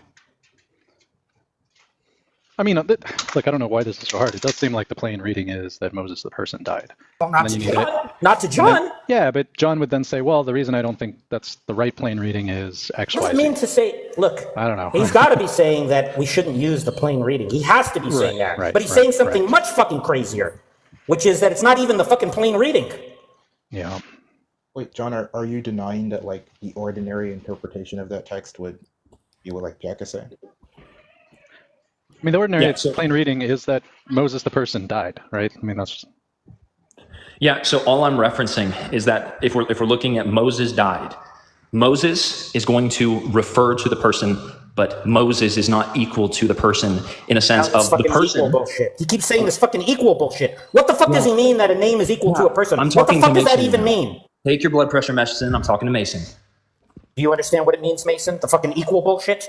I mean, look, I don't know why this is so hard. It does seem like the plain reading is that Moses, the person, died. Well, not to John. Not to John. Yeah, but John would then say, well, the reason I don't think that's the right plain reading is X, Y, Z. What does it mean to say, look, I don't know. He's got to be saying that we shouldn't use the plain reading. He has to be saying that. But he's saying something much fucking crazier, which is that it's not even the fucking plain reading. Yeah. Wait, John, are you denying that the ordinary interpretation of that text would be what Jack is saying? I mean, the ordinary plain reading is that Moses, the person, died, right? I mean, that's... Yeah, so all I'm referencing is that if we're looking at Moses died, Moses is going to refer to the person, but Moses is not equal to the person in a sense of the person. Equal bullshit. He keeps saying this fucking equal bullshit. What the fuck does he mean that a name is equal to a person? What the fuck does that even mean? Take your blood pressure medicine. I'm talking to Mason. Do you understand what it means, Mason? The fucking equal bullshit?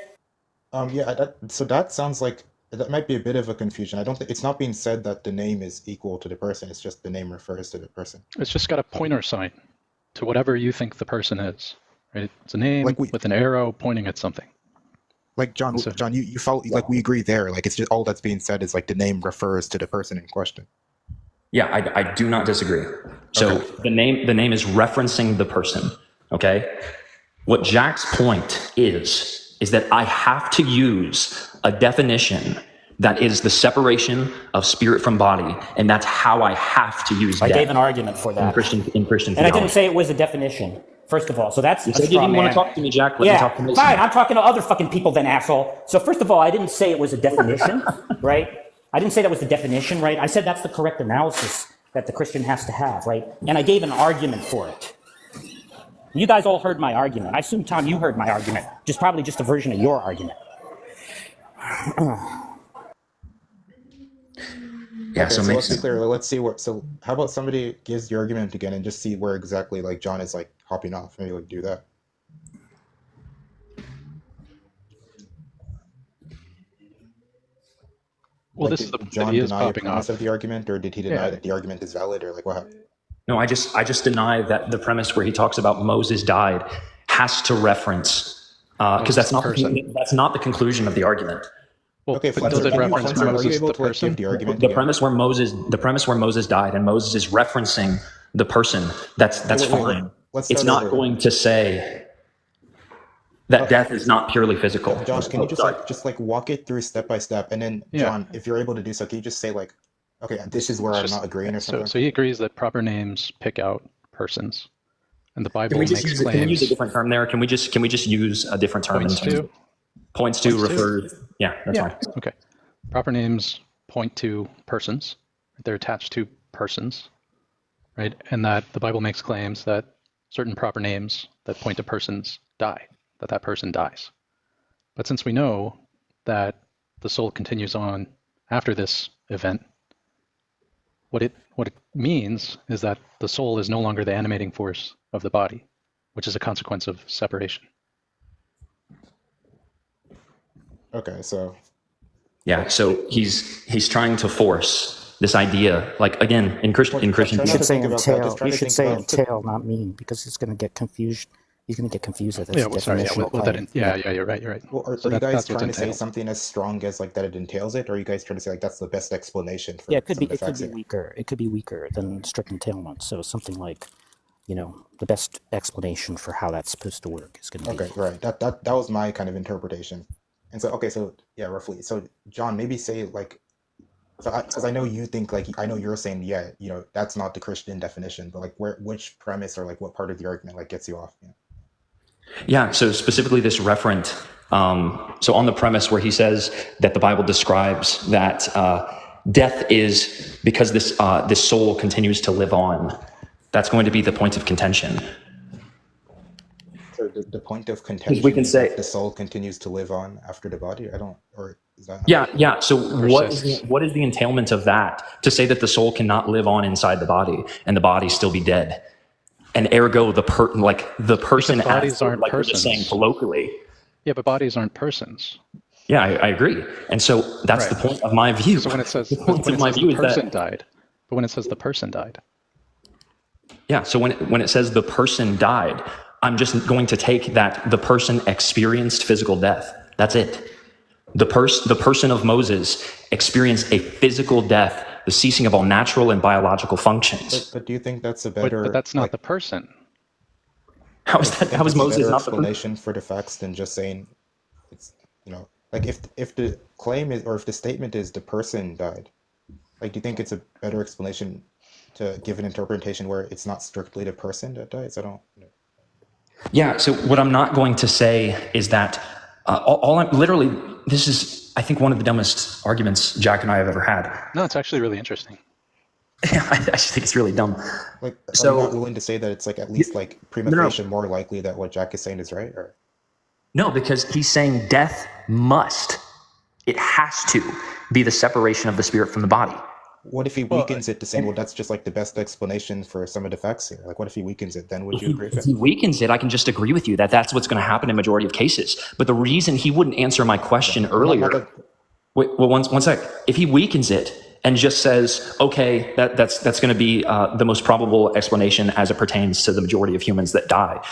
Yeah, so that sounds like that might be a bit of a confusion. I don't think it's not being said that the name is equal to the person. It's just the name refers to the person. It's just got a pointer sign to whatever you think the person is. Right? It's a name with an arrow pointing at something. John, you felt we agree there. It's just all that's being said is the name refers to the person in question. Yeah, I do not disagree. So the name is referencing the person. Okay. What Jack's point is that I have to use a definition that is the separation of spirit from body, and that's how I have to use. I gave an argument for that in Christian and theology. I didn't say it was a definition. First of all, so that's You a said you straw didn't want man. to talk to me, Jack. Let me Yeah, talk to Mason. fine. I'm talking to other fucking people then, asshole. So first of all, I didn't say it was a definition, right? I didn't say that was the definition, right? I said that's the correct analysis that the Christian has to have, right? And I gave an argument for it. You guys all heard my argument. I assume, Tom, you heard my argument. Probably just a version of your argument. Yeah, Okay, so so let's be Mason. clear. Let's see what. So how about somebody gives the argument again and just see where exactly like John is like hopping off. Maybe like do that. Well, Like, this is the did point John that he is deny the popping premise off. of the argument, or did he deny Yeah. that the argument is valid, or like what happened? No, I just deny that the premise where he talks about Moses died has to reference because that's not the conclusion of the argument. Well, Okay, but does Flencer, it reference Flencer, are you Moses able the to like, person? give the argument The again? premise where Moses died and Moses is referencing the person. That's Wait, fine. let's It's start not over. going to say that death is not purely physical. Josh, can you just Sorry. like walk it through step by step, and then Yeah. John, if you're able to do so, can you just say like, okay, this is where I'm not agreeing or something? So he agrees that proper names pick out persons, and the Bible Can we makes just claims. can we use a different term there? Can we just use a different term? Points to. Points to Points to? refers. Yeah, that's Yeah. fine. Okay. Proper names point to persons. They're attached to persons, right? And that the Bible makes claims that certain proper names that point to persons die, that person dies. But since we know that the soul continues on after this event, what it means is that the soul is no longer the animating force of the body, which is a consequence of separation. Okay, so Yeah, so he's trying to force this idea, like again in Christian You Try should not to say think about that. entail. Just try You to should think say about- entail, not mean, because it's going to get confused. He's going to get confused with this Yeah, well, sorry. Yeah, definitional well, claim. yeah, you're right. Well, are So you guys that's what's trying to say entailed. something as strong as like that it entails it, or are you guys trying to say like that's the best explanation for Yeah, it could some be. of the It could facts be here? weaker. It could be weaker than strict entailment. So something like, the best explanation for how that's supposed to work is going to be. Okay, right. That was my kind of interpretation. And so okay, so yeah, roughly. So John, maybe say like, because I know you think like I know you're saying that's not the Christian definition, but like which premise or like what part of the argument like gets you off? Yeah. Yeah, so specifically this referent, so on the premise where he says that the Bible describes that death is because this soul continues to live on, that's going to be the point of contention. So the point of contention we can is say- that the soul continues to live on after the body. Or is that? Yeah. So Persists. what is the entailment of that? To say that the soul cannot live on inside the body and the body still be dead, and ergo the person Because bodies as, aren't like we're just saying persons. colloquially. Yeah, but bodies aren't persons. Yeah, I agree. And so that's the Right. point of my view. So when it says the point of my view the is person that died, but when it says the person died, yeah. So when it says the person died, I'm just going to take that the person experienced physical death. That's it. The person of Moses experienced a physical death, the ceasing of all natural and biological functions. But do you think that's a but better? that's not like, the person. How is that? think How is that's a Moses better not the person? explanation for the facts than just saying it's like if the claim is or if the statement is the person died, like do you think it's a better explanation to give an interpretation where it's not strictly the person that dies? I don't. Yeah. So what I'm not going to say is that all I'm literally. This is, I think, one of the dumbest arguments Jack and I have ever had. No, it's actually really interesting. I just think it's really dumb. Like, are So- you not willing to say that it's like at least like prima No. facie more likely that what Jack is saying is right? Or No, because he's saying death must, it has to be the separation of the spirit from the body. what if he weakens it to say, well, that's just like the best explanation for some of the facts here? Like, what if he weakens it? Then would you agree with If he it? weakens it, I can just agree with you that that's what's going to happen in majority of cases. But the reason he wouldn't answer my question earlier, Not that- wait, well, one sec. If he weakens it and just says, okay, that's going to be the most probable explanation as it pertains to the majority of humans that die,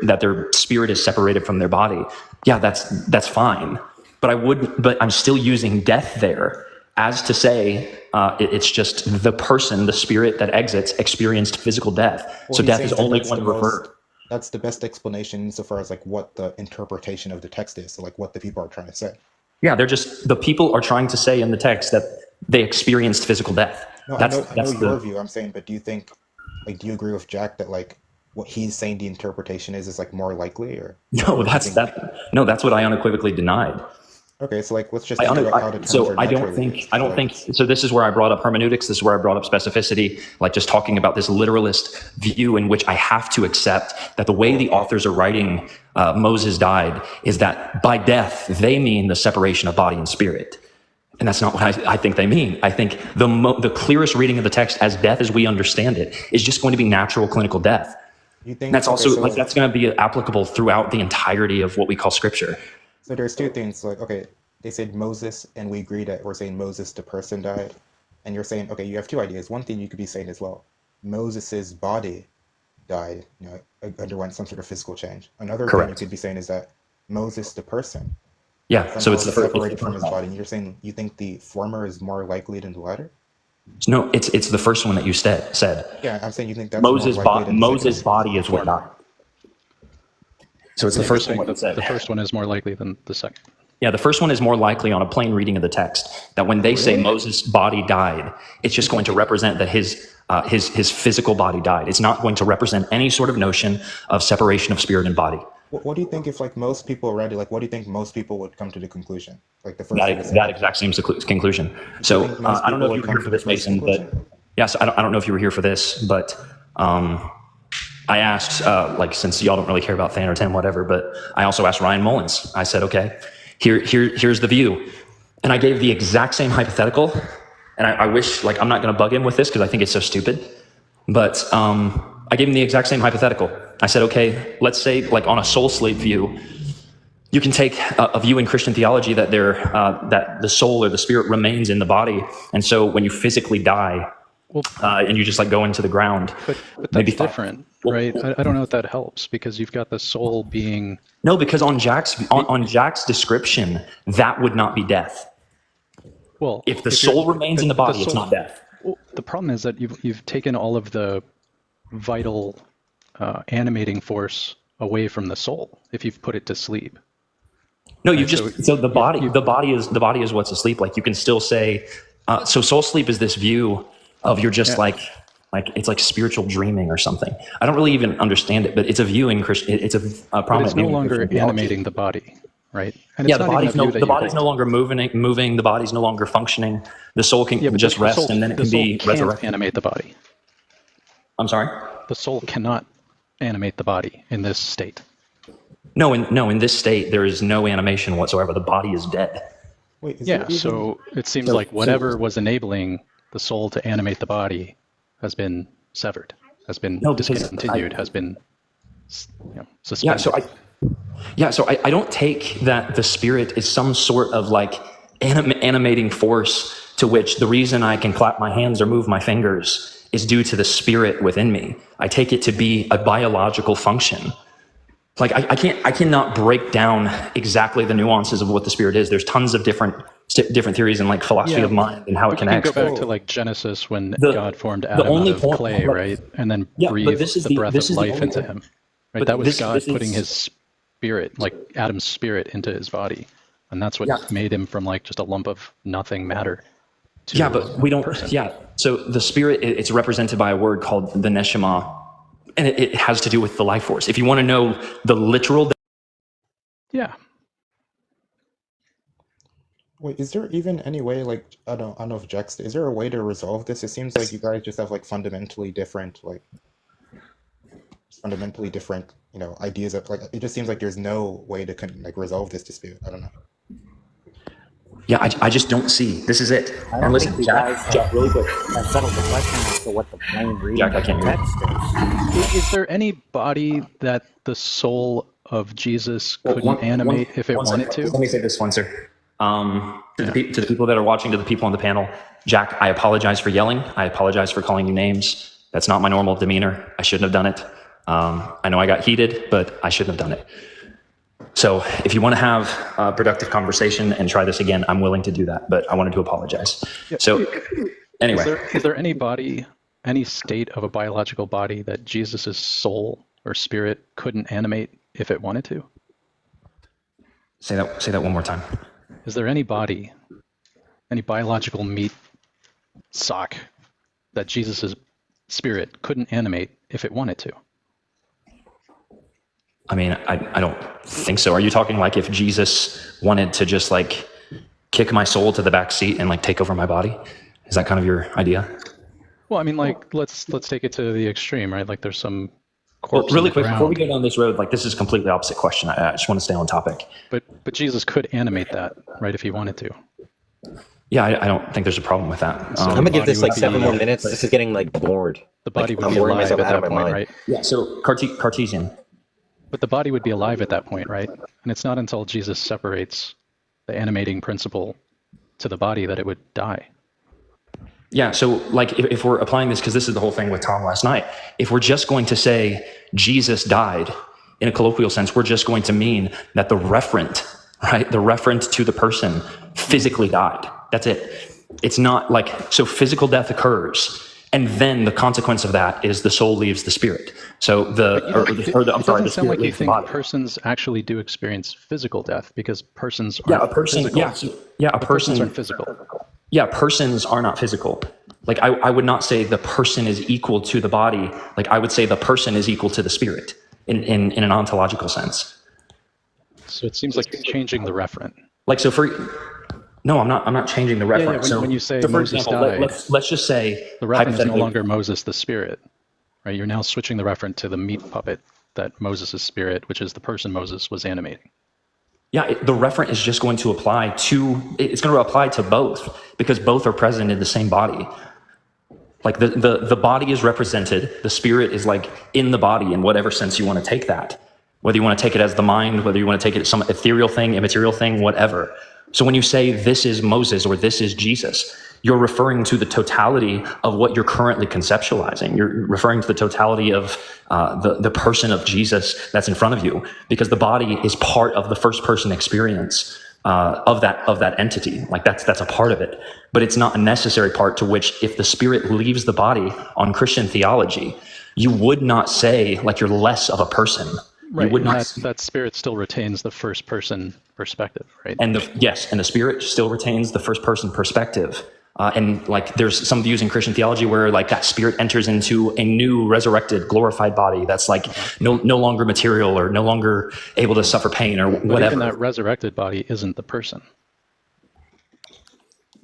that their spirit is separated from their body. Yeah, that's fine. But I'm still using death there as to say it's just the person, the spirit that exits, experienced physical death. Well, So he's death saying is that only that's going to the most- revert. That's the best explanation insofar as like what the interpretation of the text is. So like what the people are trying to say. Yeah, the people are trying to say in the text that they experienced physical death. No, That's I know the your view. I'm saying, but do you think, like, do you agree with Jack that like what he's saying the interpretation is like more likely, or No, or do you that's think? that. No, that's what I unequivocally denied. Okay, so like let's just think about how the terms So are I don't naturally think used. So like, so. This is where I brought up hermeneutics. This is where I brought up specificity. Like just talking about this literalist view in which I have to accept that the way the authors are writing Moses died is that by death they mean the separation of body and spirit. And that's not what I think they mean. I think the clearest reading of the text as death as we understand it is just going to be natural clinical death. you And think that's okay, also so like that's going to be applicable throughout the entirety of what we call scripture. so there's two things. Like okay, they said Moses, and we agree that we're saying Moses the person died, and you're saying okay, you have two ideas. One thing you could be saying as well, Moses's body died, underwent some sort of physical change. Another thing you Correct. could be saying is that Moses the person Yeah. So somehow it's the first. separated from his body. And you're saying you think the former is more likely than the latter? No, it's the first one that you said. Yeah, I'm saying you think that's more likely than the Moses' second. body is what died. So it's the You're first one saying what you that said. the first one is more likely than the second. Yeah, the first one is more likely on a plain reading of the text that when they say Moses' body died, it's just going to represent that his physical body died. It's not going to represent any sort of notion of separation of spirit and body. What do you think if like most people read it? Like, what do you think most people would come to the conclusion? Like the first thing to say. That exact same conclusion. So think most I don't know people if you would were come here for to the this, first Mason, but conclusion? yes, I don't know if you were here for this, but I asked, like, since y'all don't really care about Than or Tim, whatever, but I also asked Ryan Mullins. I said, okay, here's the view. And I gave the exact same hypothetical. And I wish, like, I'm not going to bug him with this because I think it's so stupid. But I gave him the exact same hypothetical. I said, okay, let's say, like, on a soul sleep view, you can take a view in Christian theology that that the soul or the spirit remains in the body. And so when you physically die, Well, and you just like go into the ground. but maybe that's different, Well, right? I don't know if that helps because you've got the soul being. No, because on Jack's description, that would not be death. Well, If the soul remains in the body, it's soul- not death. Well, the problem is that you've taken all of the vital animating force away from the soul if you've put it to sleep. No, you Right, just so the body is what's asleep. Like you can still say, so soul sleep is this view of you're just like it's like spiritual dreaming or something. I don't really even understand it, but it's a view in Christian. It's a But prominent it's no view in longer Christian theology. animating the body, right? And Yeah, it's the not even body's a view that the you body's hold. no longer moving. The body's no longer functioning. The soul can Yeah, but just the rest, soul- and then it the can soul be can't resurrected. animate the body. I'm sorry. The soul cannot animate the body in this state. No, in this state, there is no animation whatsoever. The body is dead. Wait, is Yeah, there even, so it seems like whatever was enabling the soul to animate the body has been severed, has been No, because discontinued, has been Yeah, suspended. so I don't take that the spirit is some sort of like animating force to which the reason I can clap my hands or move my fingers is due to the spirit within me. I take it to be a biological function. Like I cannot break down exactly the nuances of what the spirit is. There's tons of different theories in like philosophy Yeah, of mind and how it We can connects. go back to like Genesis when The- God formed the Adam only out of point- clay, right? And then Yeah, but breathed this is the the- breath this of is the life only into point. him. Right? But That was this God is- putting his spirit, like Adam's spirit, into his body. And that's what Yeah. made him from like just a lump of nothing matter to Yeah, but we don't. person. Yeah, so the spirit it's represented by a word called the neshama, and it has to do with the life force. If you want to know the literal. Yeah. wait, is there even any way, like, I don't know if Jack's, is there a way to resolve this? It seems like you guys just have like fundamentally different, ideas of like. It just seems like there's no way to like resolve this dispute. I don't know. Yeah, I just don't see. This is it. I And don't listen, think you guys Jack, really quick. have settled the question as to what the plain reading Jack, I of can't the hear you. text is. Is there any body that the soul of Jesus couldn't animate if it wanted to? Let me say this, Flencer. To the people that are watching, to the people on the panel, Jack, I apologize for yelling. I apologize for calling you names. That's not my normal demeanor. I shouldn't have done it. I know I got heated, but I shouldn't have done it. So if you want to have a productive conversation and try this again, I'm willing to do that, but I wanted to apologize. So anyway. Is there any body, any state of a biological body that Jesus's soul or spirit couldn't animate if it wanted to? Say that one more time. Is there any body, any biological meat sock that Jesus's spirit couldn't animate if it wanted to? I mean, I don't think so. Are you talking like if Jesus wanted to just like kick my soul to the back seat and like take over my body? Is that kind of your idea? Well, I mean, like let's take it to the extreme, right? Like there's some Well, corpse really on the quick, before we ground, go down this road, like this is a completely opposite question. I just want to stay on topic. but Jesus could animate that, right, if he wanted to. Yeah, I don't think there's a problem with that. So I'm gonna give body this like would 7 be- more minutes. This is getting like bored. The body Like, would I'm be boring alive myself at out of that my point, mind. right? Yeah, so Cartesian. But the body would be alive at that point, right? And it's not until Jesus separates the animating principle to the body that it would die. Yeah, so like if we're applying this, because this is the whole thing with Tom last night, if we're just going to say Jesus died in a colloquial sense, we're just going to mean that the referent, right, the referent to the person physically died. That's it. It's not like, so physical death occurs, and then the consequence of that is the soul leaves the spirit. So It the doesn't sound spirit like you leaves the think body. persons actually do experience physical death, because persons Yeah, aren't a person. physical. Yeah, a But persons person. aren't physical. Yeah, persons are not physical. Like I would not say the person is equal to the body. Like I would say the person is equal to the spirit in an ontological sense. So it seems like you're changing the referent. Like so no, I'm not changing the reference. when you say so for Moses example, died, let's just say The referent is no hypothetically- longer Moses the spirit, right? You're now switching the referent to the meat puppet that Moses' spirit, which is the person Moses, was animating. Yeah, the referent is just going to apply to, it's going to apply to both because both are present in the same body. Like the body is represented, the spirit is like in the body in whatever sense you want to take that. Whether you want to take it as the mind, whether you want to take it as some ethereal thing, immaterial thing, whatever. So when you say this is Moses or this is Jesus, you're referring to the totality of what you're currently conceptualizing. You're referring to the totality of the person of Jesus that's in front of you, because the body is part of the first person experience of that entity. Like that's a part of it, but it's not a necessary part, to which if the spirit leaves the body on Christian theology, you would not say like you're less of a person. Right, You would and not. that spirit still retains the first person perspective, right? And the spirit still retains the first person perspective. And like there's some views in Christian theology where like that spirit enters into a new resurrected glorified body that's like no longer material or no longer able to suffer pain or But whatever. even that resurrected body isn't the person.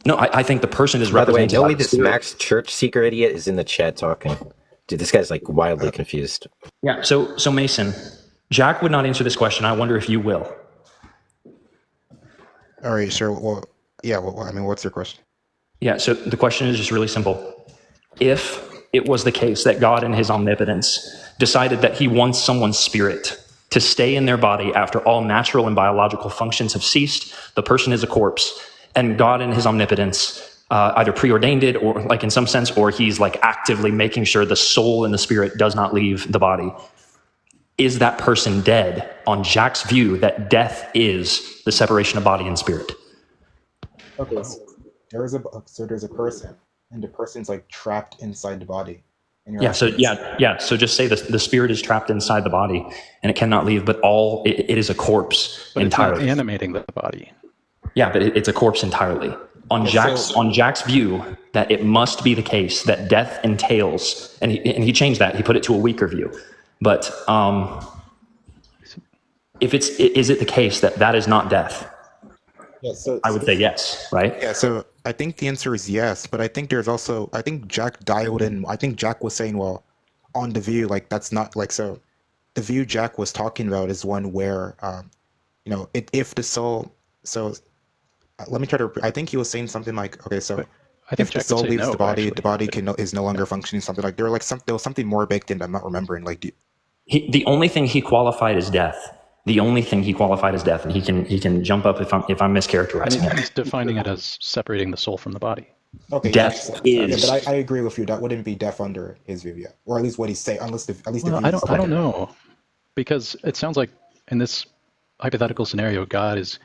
No, I think the person is By the way, represented by Noe, the this spirit. Max Church seeker idiot, is in the chat talking. Dude, this guy's like wildly confused. Yeah. So Mason, Jack would not answer this question. I wonder if you will. All right, sure. Well, yeah. Well, I mean, what's your question? Yeah, so the question is just really simple. If it was the case that God in his omnipotence decided that he wants someone's spirit to stay in their body after all natural and biological functions have ceased, the person is a corpse, and God in his omnipotence either preordained it or like in some sense, or he's like actively making sure the soul and the spirit does not leave the body, is that person dead on Jack's view that death is the separation of body and spirit? Okay, so there's a person, and the person's like trapped inside the body. And you're So just say the spirit is trapped inside the body and it cannot leave, but it is a corpse But entirely. it's not animating the body. Yeah, but it's a corpse entirely. On Jack's view, that it must be the case that death entails, and he changed that. He put it to a weaker view. But is it the case that is not death? Yeah, so I would say yes, right? yeah, so I think the answer is yes, but I think I think Jack dialed in. I think Jack was saying, well, on the view, like that's not like so. The view Jack was talking about is one where, if the soul. So let me try to. I think he was saying something like, okay, so I think if the Jack would soul say leaves no, the body, actually. the body is no longer functioning. Something like there was something more baked in that I'm not remembering. Like, The only thing he qualified is death. The only thing he qualified is death, and he can jump up if I'm And mischaracterizing it. he's defining it as separating the soul from the body. okay, Death yeah, is- but I agree with you. That wouldn't be death under his view, yeah, or at least what he's saying. At least the Well, view. I don't know, because it sounds like in this hypothetical scenario, God is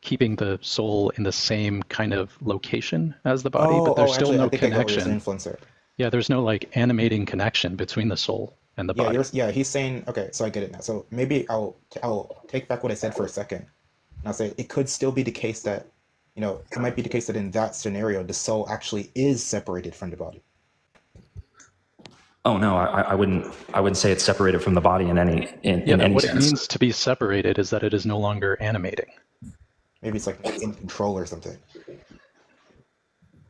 keeping the soul in the same kind of location as the body, but there's still actually, no I think I got what you're connection. saying, Flencer. Yeah, there's no like animating connection between the soul and the body. He's saying, okay, so I get it now. So maybe I'll take back what I said for a second. And I'll say it could still be the case that, it might be the case that in that scenario, the soul actually is separated from the body. Oh no, I wouldn't say it's separated from the body in any What sense. it means to be separated is that it is no longer animating. Maybe it's like in control or something.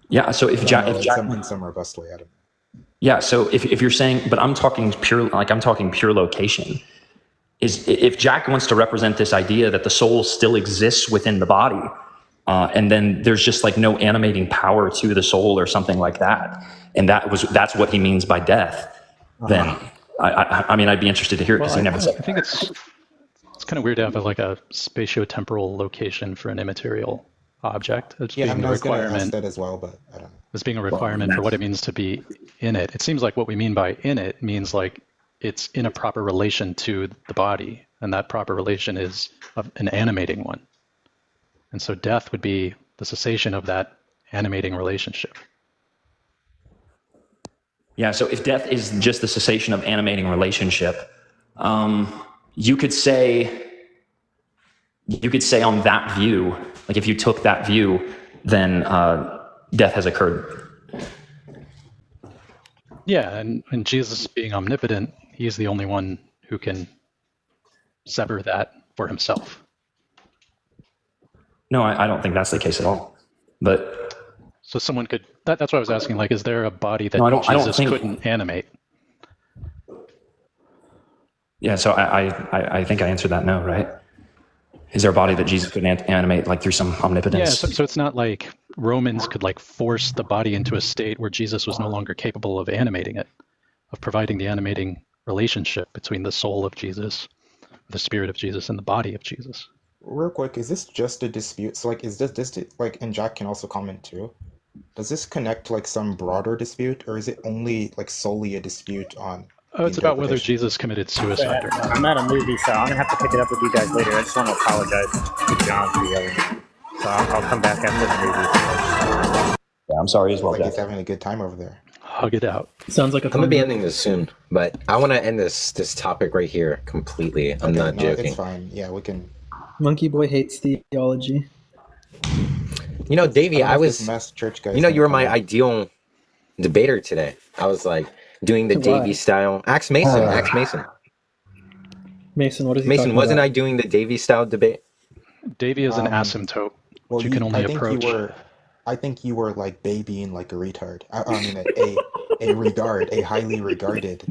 Yeah. So if Jack, in some robust way, I don't know. yeah. So if you're saying, but I'm talking pure location. Is if Jack wants to represent this idea that the soul still exists within the body, and then there's just like no animating power to the soul or something like that, and that's what he means by death. Then I mean, I'd be interested to hear it because he never said. I think it's kind of weird to have a spatiotemporal location for an immaterial object as being a I was gonna ask requirement. that as well, but I don't know. As being a requirement for what it means to be in it. It seems like what we mean by in it means like it's in a proper relation to the body, and that proper relation is an animating one. And so death would be the cessation of that animating relationship. Yeah, so if death is just the cessation of animating relationship, you could say on that view, like if you took that view, then death has occurred. Yeah, and Jesus being omnipotent, he's the only one who can sever that for himself. No, I don't think that's the case at all. But So someone could, that's what I was asking, like, is there a body that No, I don't Jesus think- couldn't animate? yeah, so I think I answered that no, right? Is there a body that Jesus could animate like through some omnipotence? Yeah, so it's not like Romans could like force the body into a state where Jesus was no longer capable of animating it, of providing the animating relationship between the soul of Jesus, the spirit of Jesus, and the body of Jesus. Real quick, is this just a dispute? So like, is this like, and Jack can also comment too. Does this connect to like some broader dispute, or is it only like solely a dispute on? Oh, it's about whether interpretation? Jesus committed suicide or not. I'm at a movie, so I'm gonna have to pick it up with you guys later. I just want to apologize to John for yelling. So I'll come back after the movie. Yeah, I'm sorry as well, Like Jack. he's having a good time over there. Hug it out. Sounds like a I'm gonna fun be movie. ending this soon, but I want to end this topic right here completely. I'm not No, joking. it's fine. Yeah, we can. Monkey Boy hates theology. You know, Davey, I was. Mass church guy. You know, you were my ideal debater today. I was like doing the Why? Davey style. Ask Mason. Ask Mason. Mason, what is he Mason, talking wasn't about? I doing the Davey style debate? Davy is an asymptote, Well, which you can only approach. I think you were like babying like a retard. I mean, a highly regarded.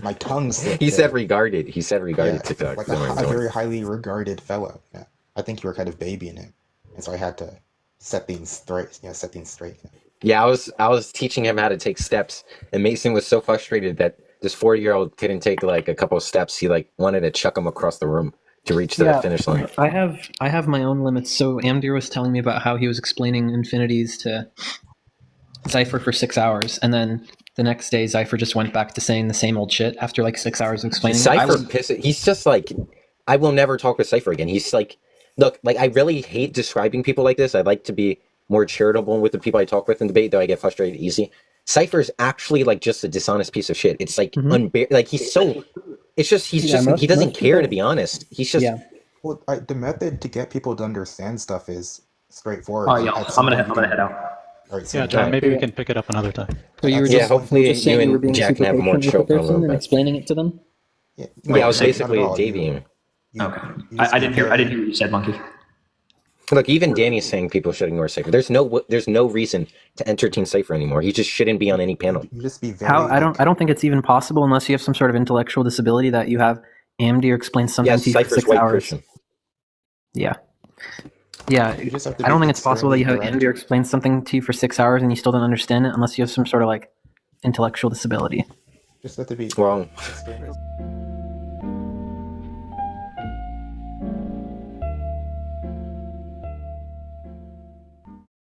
My tongue slipped. He there. said regarded. He said regarded Yeah, TikTok. like Don't worry, a don't worry. very highly regarded fellow. Yeah, I think you were kind of babying him, and so I had to set things straight. Yeah, set things straight. Yeah, I was teaching him how to take steps, and Mason was so frustrated that this 4-year-old couldn't take like a couple of steps. He like wanted to chuck him across the room to reach the finish line. I have my own limits. So Amdir was telling me about how he was explaining infinities to Cypher for 6 hours, and then the next day Cypher just went back to saying the same old shit after like 6 hours of explaining. Cypher he's just like, I will never talk with Cypher again. He's like, look, like I really hate describing people like this. I like to be more charitable with the people I talk with in debate, though I get frustrated easy. Cypher's actually like just a dishonest piece of shit. It's like like he's so. It's just he doesn't care, to be honest. He's just. Yeah. Well, the method to get people to understand stuff is straightforward. All right, y'all. I'm gonna head out. All right, so Yeah, John, maybe we can pick it up another time. So you were Yeah, just, hopefully just saying you you were and being Jack can super have more patient choke with the on a person little and bit. explaining it to them. Yeah, I was not basically at all. Daveying. Okay. You I just didn't hear compare- what you said, Monkey. Look, even Danny's saying people should ignore Cypher. There's no reason to entertain Cypher anymore. He just shouldn't be on any panel. You just be very. How I don't think it's even possible unless you have some sort of intellectual disability that you have Amdir explain something Yes, to you for Cypher's 6 white hours. Christian. Yeah. You just have to I don't be think it's possible that you have extremely Amdir explain something to you for 6 hours and you still don't understand it unless you have some sort of like intellectual disability. Just have to be Wrong. extremely-